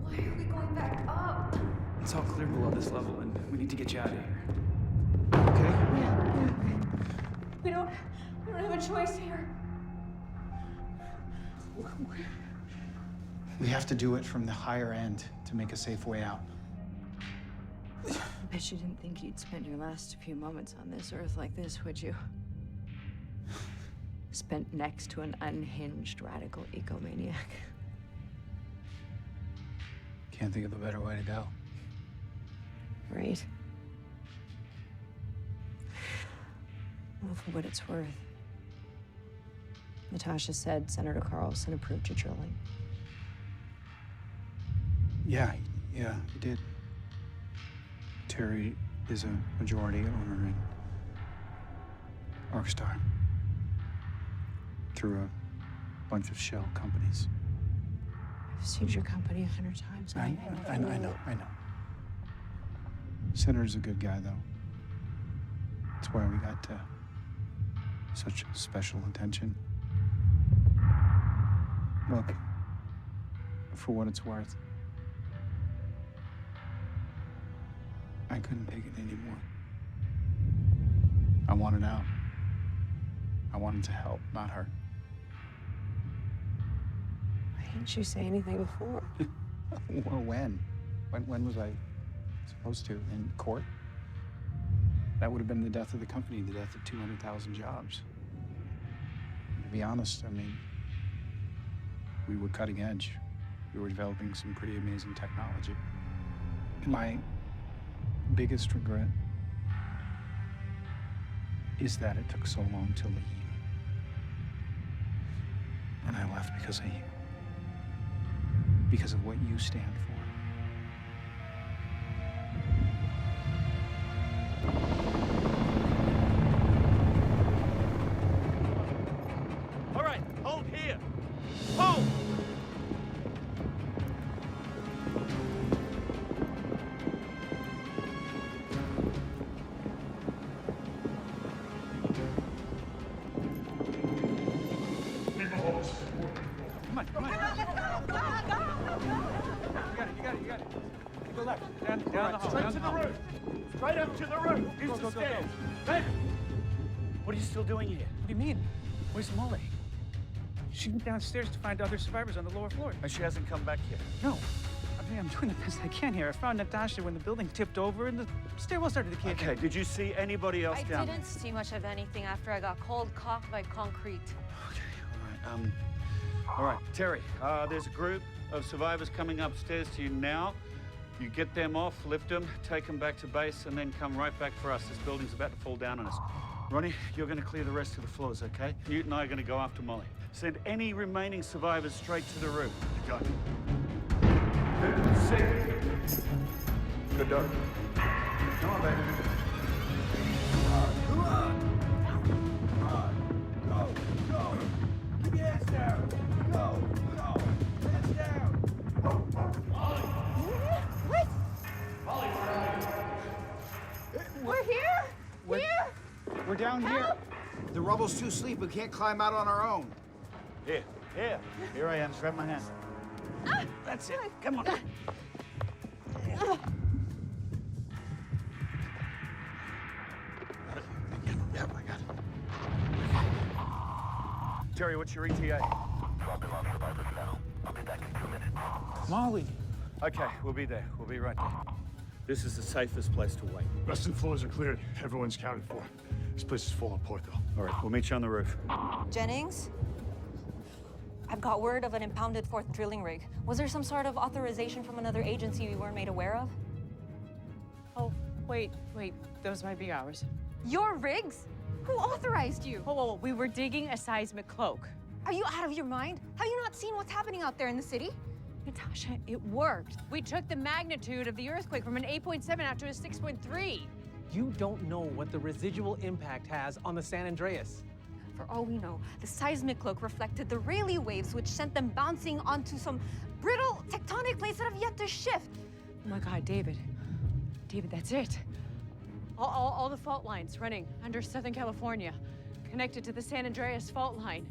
Why are we going back up? It's all clear below this level, and we need to get you out of here. We don't have a choice here. We have to do it from the higher end to make a safe way out. I bet you didn't think you'd spend your last few moments on this earth like this, would you? Spent next to an unhinged radical ecomaniac. Can't think of a better way to go. Right. Well, for what it's worth, Natasha said Senator Carlson approved your drilling. Yeah, he did. Terry is a majority owner in Arkstar through a bunch of shell companies. I've sued your company 100 times. I know. Senator's a good guy, though. That's why we got such special attention. Look, for what it's worth, I couldn't take it anymore. I wanted out. I wanted to help, not hurt. Why didn't you say anything before? Well, when? When was I supposed to? In court? That would have been the death of the company, the death of 200,000 jobs. To be honest, I mean, we were cutting edge. We were developing some pretty amazing technology. My biggest regret is that it took so long to leave. And I left because of you. Because of what you stand for. All right, hold here. Hold! Come on. You got it. Go left. Down the hall. Straight to the roof. Straight up to the roof. Use the stairs. Hey! What are you still doing here? What do you mean? Where's Molly? She went downstairs to find other survivors on the lower floor. And she hasn't come back yet? No. I mean, I'm doing the best I can here. I found Natasha when the building tipped over and the stairwell started to cave in. Okay, did you see anybody else I down there? didn't see much of anything after I got cold cocked by concrete. All right, Terry, there's a group of survivors coming upstairs to you now. You get them off, lift them, take them back to base, and then come right back for us. This building's about to fall down on us. Ronnie, you're going to clear the rest of the floors, okay? Newt and I are going to go after Molly. Send any remaining survivors straight to the roof. You got it. Safe. Good dog. Come on, baby. Come on. Go. Keep your hands down. Go. Hands down. What? Molly, where are you? We're here? We're down here. The rubble's too steep. We can't climb out on our own. Here I am. Grab my hand. That's it. Come on. Yep, I got it. Terry, what's your ETA? Dropping off survivors now. I'll be back in 2 minutes. Molly. Okay, we'll be there. We'll be right there. This is the safest place to wait. Rest of the floors are cleared. Everyone's counted for. This place is falling apart, though. All right, we'll meet you on the roof. Jennings? I've got word of an impounded fourth drilling rig. Was there some sort of authorization from another agency we weren't made aware of? Oh, wait. Those might be ours. Your rigs? Who authorized you? Whoa. We were digging a seismic cloak. Are you out of your mind? Have you not seen what's happening out there in the city? Natasha, it worked. We took the magnitude of the earthquake from an 8.7 out to a 6.3. You don't know what the residual impact has on the San Andreas. For all we know, the seismic cloak reflected the Rayleigh waves, which sent them bouncing onto some brittle tectonic plates that have yet to shift. Oh my God, David. David, that's it. All the fault lines running under Southern California, connected to the San Andreas fault line.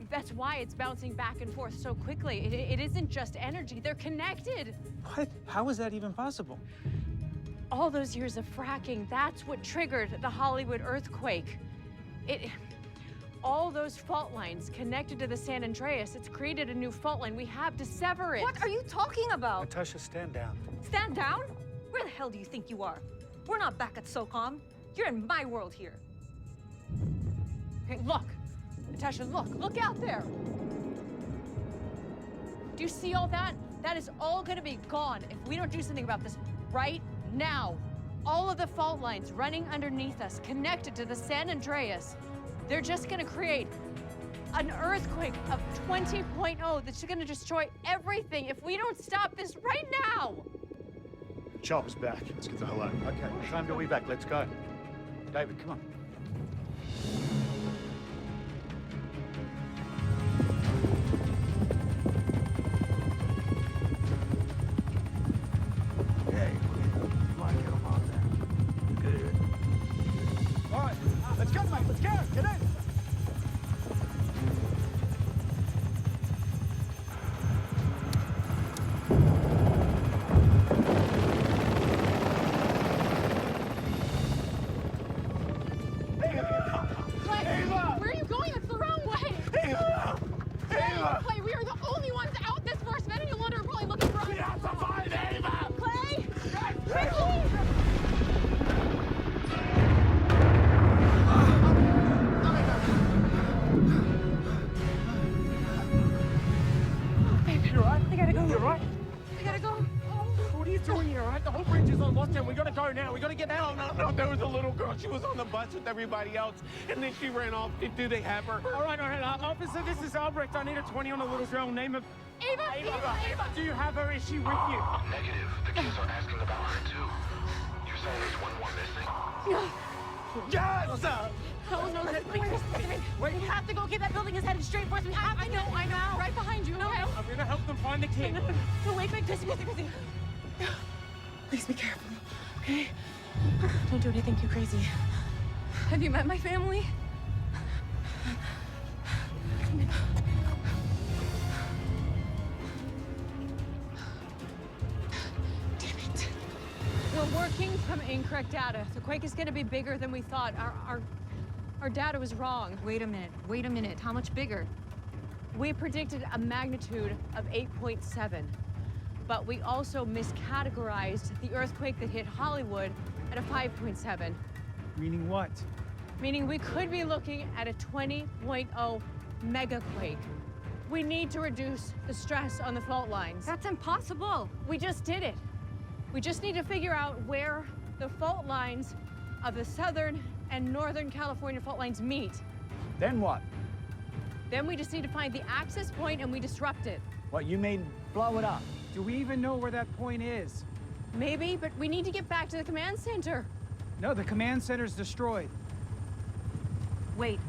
That's why it's bouncing back and forth so quickly. It isn't just energy, they're connected. What? How is that even possible? All those years of fracking, that's what triggered the Hollywood earthquake. All those fault lines connected to the San Andreas, it's created a new fault line. We have to sever it. What are you talking about? Natasha, stand down. Stand down? Where the hell do you think you are? We're not back at SOCOM. You're in my world here. Okay, look. Natasha, look out there. Do you see all that? That is all gonna be gone if we don't do something about this right now. All of the fault lines running underneath us, connected to the San Andreas, they're just gonna create an earthquake of 20.0 that's gonna destroy everything if we don't stop this right now. Chopper's back. Let's get the hell out. Okay, time to evac. Let's go. David, come on. All right, let's go, mate. Let's go. Get in. Where are you going? That's the wrong way. Clay, we are the only ones out this far. Sven and Yolanda are probably looking for us. We have to find Ava. Clay, quickly. You all right? I gotta go. You all right? I gotta go. What are you doing here, all right? The whole bridge is on lockdown. We gotta go now. We gotta get out. No, there was a little girl. She was on the bus with everybody else, and then she ran off. Do they have her? All right. Officer, this is Albrecht. I need a 20 on a little girl. Name of... Ava. Do you have her? Is she with you? Negative. The kids are asking about her, too. You're saying there's one more missing? Yes! No, wait. We have to go. Okay, that building is headed straight for us. We have to. I know. Right behind you. No, I'm gonna help them find the kid. No, wait, Chrissy. Please be careful, okay? Don't do anything too crazy. Have you met my family? Damn it. We're working from incorrect data. The quake is gonna be bigger than we thought. Our data was wrong. Wait a minute. How much bigger? We predicted a magnitude of 8.7, but we also miscategorized the earthquake that hit Hollywood at a 5.7. Meaning what? Meaning we could be looking at a 20.0 megaquake. We need to reduce the stress on the fault lines. That's impossible. We just did it. We just need to figure out where the fault lines of the Southern and Northern California fault lines meet. Then what? Then we just need to find the access point and we disrupt it. What, you mean blow it up? Do we even know where that point is? Maybe, but we need to get back to the command center. No, the command center's destroyed. Wait.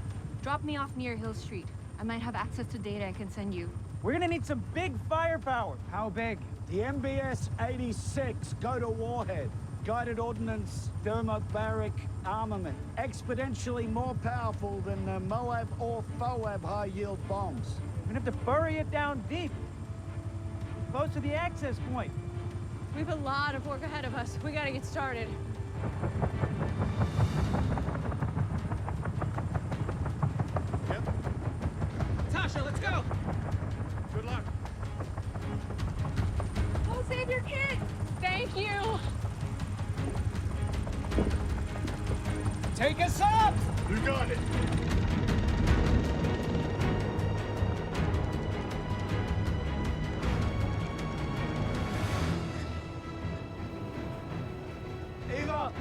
Drop me off near Hill Street. I might have access to data I can send you. We're gonna need some big firepower. How big? The MBS 86 go to warhead. Guided ordnance, thermobaric armament. Exponentially more powerful than the Moab or Foab high-yield bombs. We're gonna have to bury it down deep. Close to the access point. We have a lot of work ahead of us. We gotta get started. Tasha, let's go! Good luck. Oh, save your kid! Thank you! Take us up! You got it. Ava!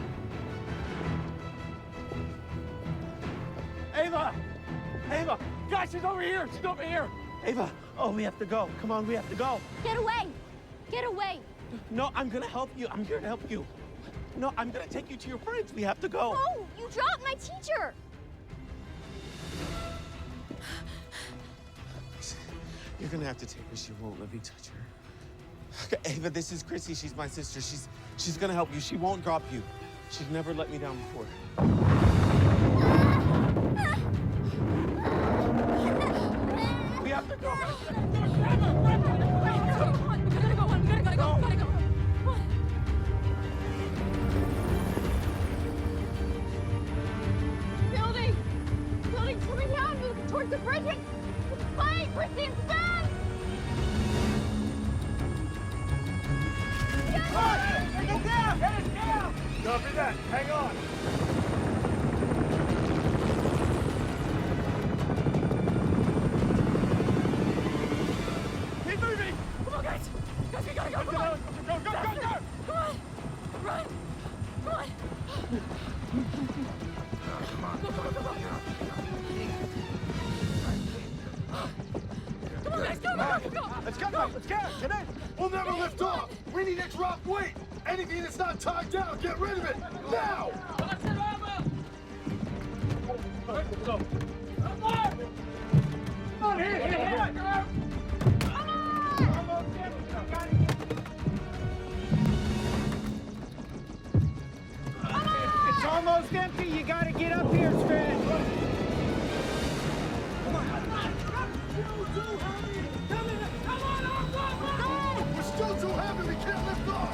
Ava! Ava! Guys, she's over here! She's over here! Ava, oh, we have to go. Come on, we have to go. Get away! Get away! No, I'm gonna help you. I'm here to help you. No, I'm gonna take you to your friends. We have to go. No! You dropped my teacher! You're gonna have to take her. She won't let me touch her. Okay, Ava, this is Chrissy. She's my sister. She's gonna help you. She won't drop you. She's never let me down before. We have to go. Building coming down towards the bridge. It's flying, Christy, it's fast! Take it down! Head it down! Copy that. Hang on. Keep moving! Come on, guys! Guys, we gotta go! Come on! Go, go, go, go! Come on! Run! Come on! Go, go, go, go, go! Come on, guys, go, go, go, go! Let's go, let's go. Get in. We'll never lift off. We need to drop weight. Anything that's not tied down, get rid of it now. Come on, here. It's almost empty. You gotta get up here, Sven. We're still too heavy. We can't lift off.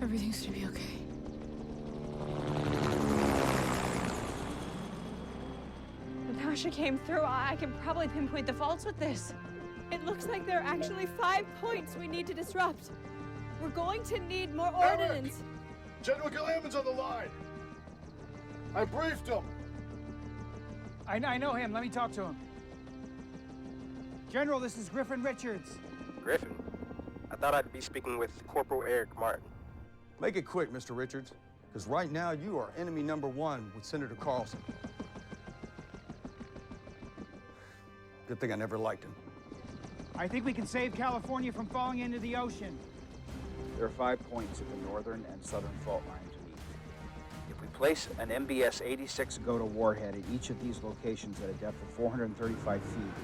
Everything's gonna be okay. Natasha came through. I can probably pinpoint the faults with this. It looks like there are actually 5 points we need to disrupt. We're going to need more ordnance. General Gilliam's on the line. I briefed him. I know him. Let me talk to him. General, this is Griffin Richards. Griffin? I thought I'd be speaking with Corporal Eric Martin. Make it quick, Mr. Richards, because right now you are enemy #1 with Senator Carlson. Good thing I never liked him. I think we can save California from falling into the ocean. There are 5 points at the northern and southern fault lines of each. If we place an MBS-86 Go to warhead at each of these locations at a depth of 435 feet.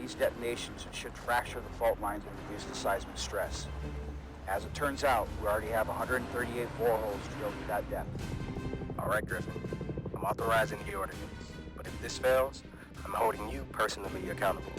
these detonations should fracture the fault lines and reduce the seismic stress. As it turns out, we already have 138 boreholes drilled at that depth. All right, Griffin, I'm authorizing the ordinance, but if this fails, I'm holding you personally accountable.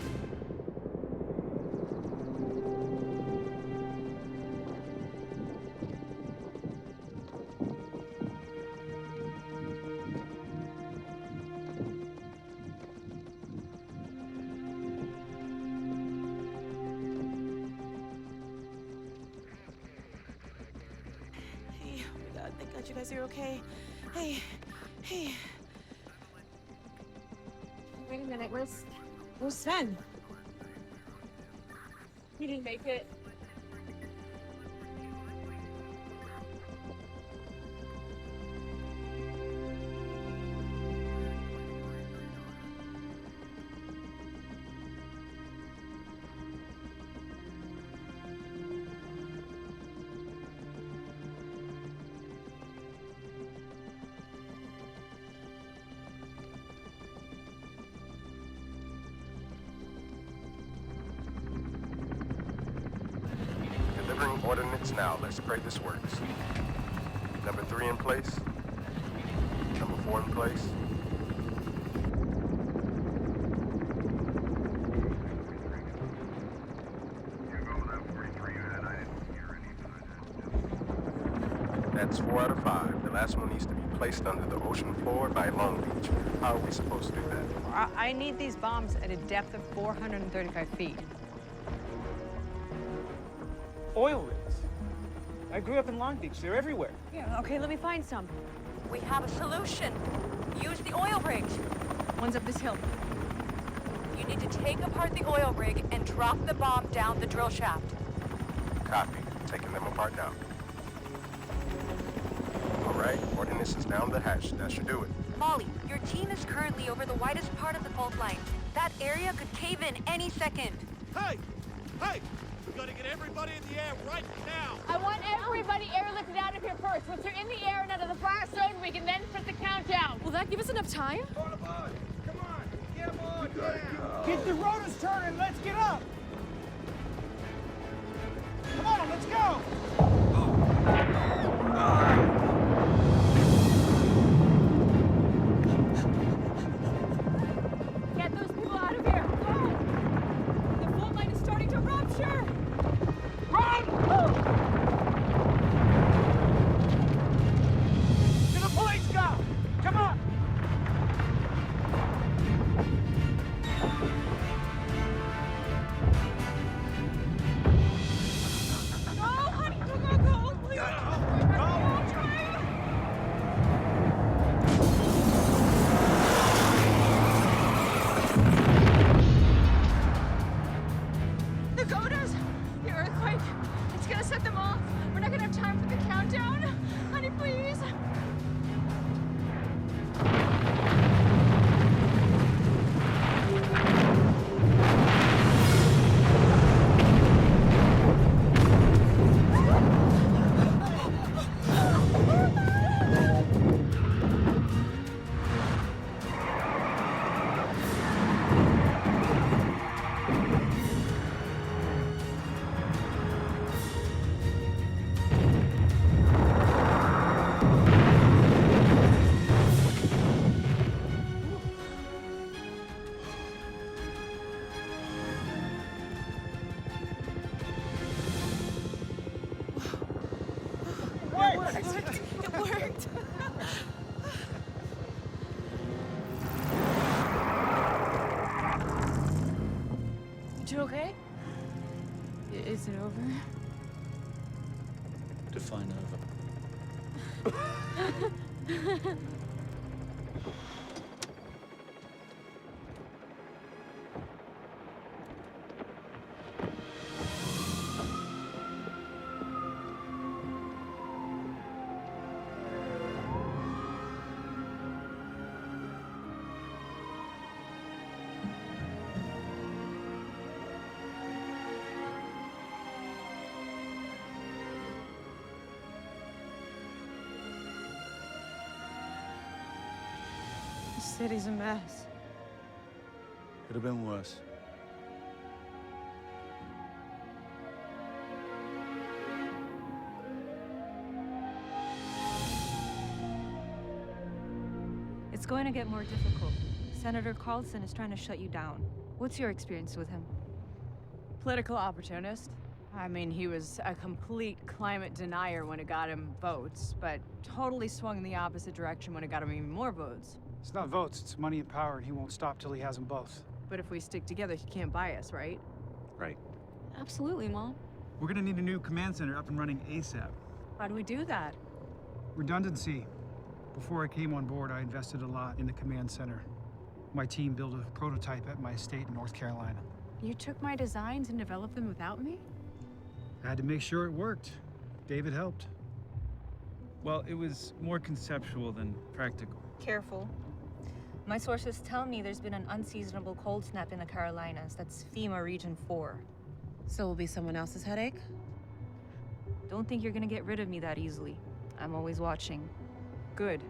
Hey, oh my God, thank God you guys are okay. Hey, hey. Wait a minute, where's Sven? He didn't make it. Delivering ordnance now. Let's pray this works. Number 3 in place. Number 4 in place. That's 4 out of 5. The last one needs to be placed under the ocean floor by Long Beach. How are we supposed to do that? I need these bombs at a depth of 435 feet. Oil rigs. I grew up in Long Beach. They're everywhere. Yeah, okay, let me find some. We have a solution. Use the oil rig. One's up this hill. You need to take apart the oil rig and drop the bomb down the drill shaft. Copy. Taking them apart now. All right, ordnance is down the hatch. That should do it. Molly, your team is currently over the widest part of the fault line. That area could cave in any second. Hey! Hey! We gotta get everybody in the air right now! I want everybody airlifted out of here first. Once they're in the air and out of the blast zone, we can then put the countdown. Will that give us enough time? Come on! Get them on! Get the rotors turning. Let's get up. Come on, let's go. Get those people out of here. Go! The fault line is starting to rupture! Run! To the police car. Come on. Go, honey! Go! Please! The godas! The earthquake! It's gonna set them off! We're not gonna have time for the countdown! Honey, please! It worked! You two okay? Is it over? Define over. The city's a mess. Could have been worse. It's going to get more difficult. Senator Carlson is trying to shut you down. What's your experience with him? Political opportunist. I mean, he was a complete climate denier when it got him votes, but totally swung in the opposite direction when it got him even more votes. It's not votes, it's money and power, and he won't stop till he has them both. But if we stick together, he can't buy us, right? Right. Absolutely, Mom. We're gonna need a new command center up and running ASAP. How do we do that? Redundancy. Before I came on board, I invested a lot in the command center. My team built a prototype at my estate in North Carolina. You took my designs and developed them without me? I had to make sure it worked. David helped. Well, it was more conceptual than practical. Careful. My sources tell me there's been an unseasonable cold snap in the Carolinas. That's FEMA Region 4. So will be someone else's headache? Don't think you're gonna get rid of me that easily. I'm always watching. Good.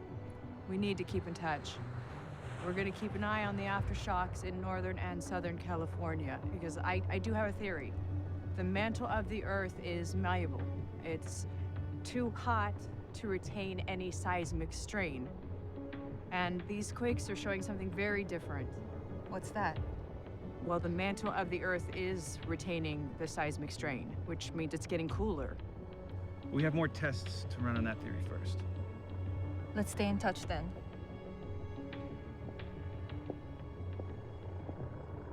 We need to keep in touch. We're gonna keep an eye on the aftershocks in Northern and Southern California, because I do have a theory. The mantle of the Earth is malleable. It's too hot to retain any seismic strain. And these quakes are showing something very different. What's that? Well, the mantle of the Earth is retaining the seismic strain, which means it's getting cooler. We have more tests to run on that theory first. Let's stay in touch then.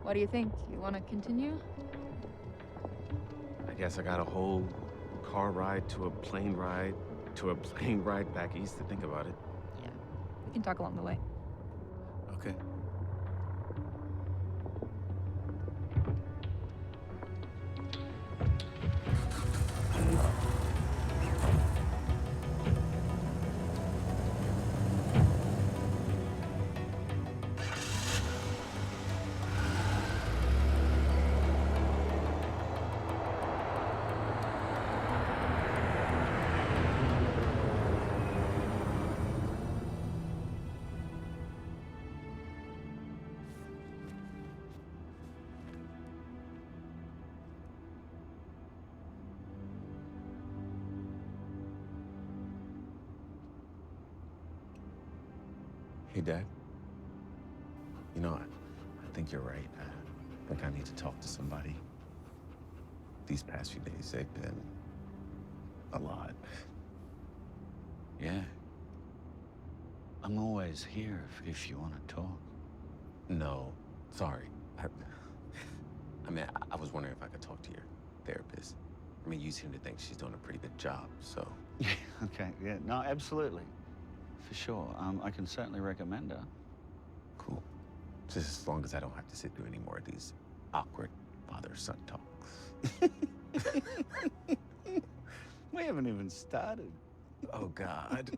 What do you think? You want to continue? I guess I got a whole car ride to a plane ride to a plane ride back east to think about it. Yeah. We can talk along the way. Okay. Hey, Dad. You know, I think you're right. I think I need to talk to somebody. These past few days, they've been a lot. Yeah. I'm always here if you want to talk. No, sorry. I mean, I was wondering if I could talk to your therapist. I mean, you seem to think she's doing a pretty good job, so. Yeah, okay, yeah. No, absolutely. For sure. I can certainly recommend her. Cool. Just as long as I don't have to sit through any more of these awkward father-son talks. We haven't even started. Oh, God.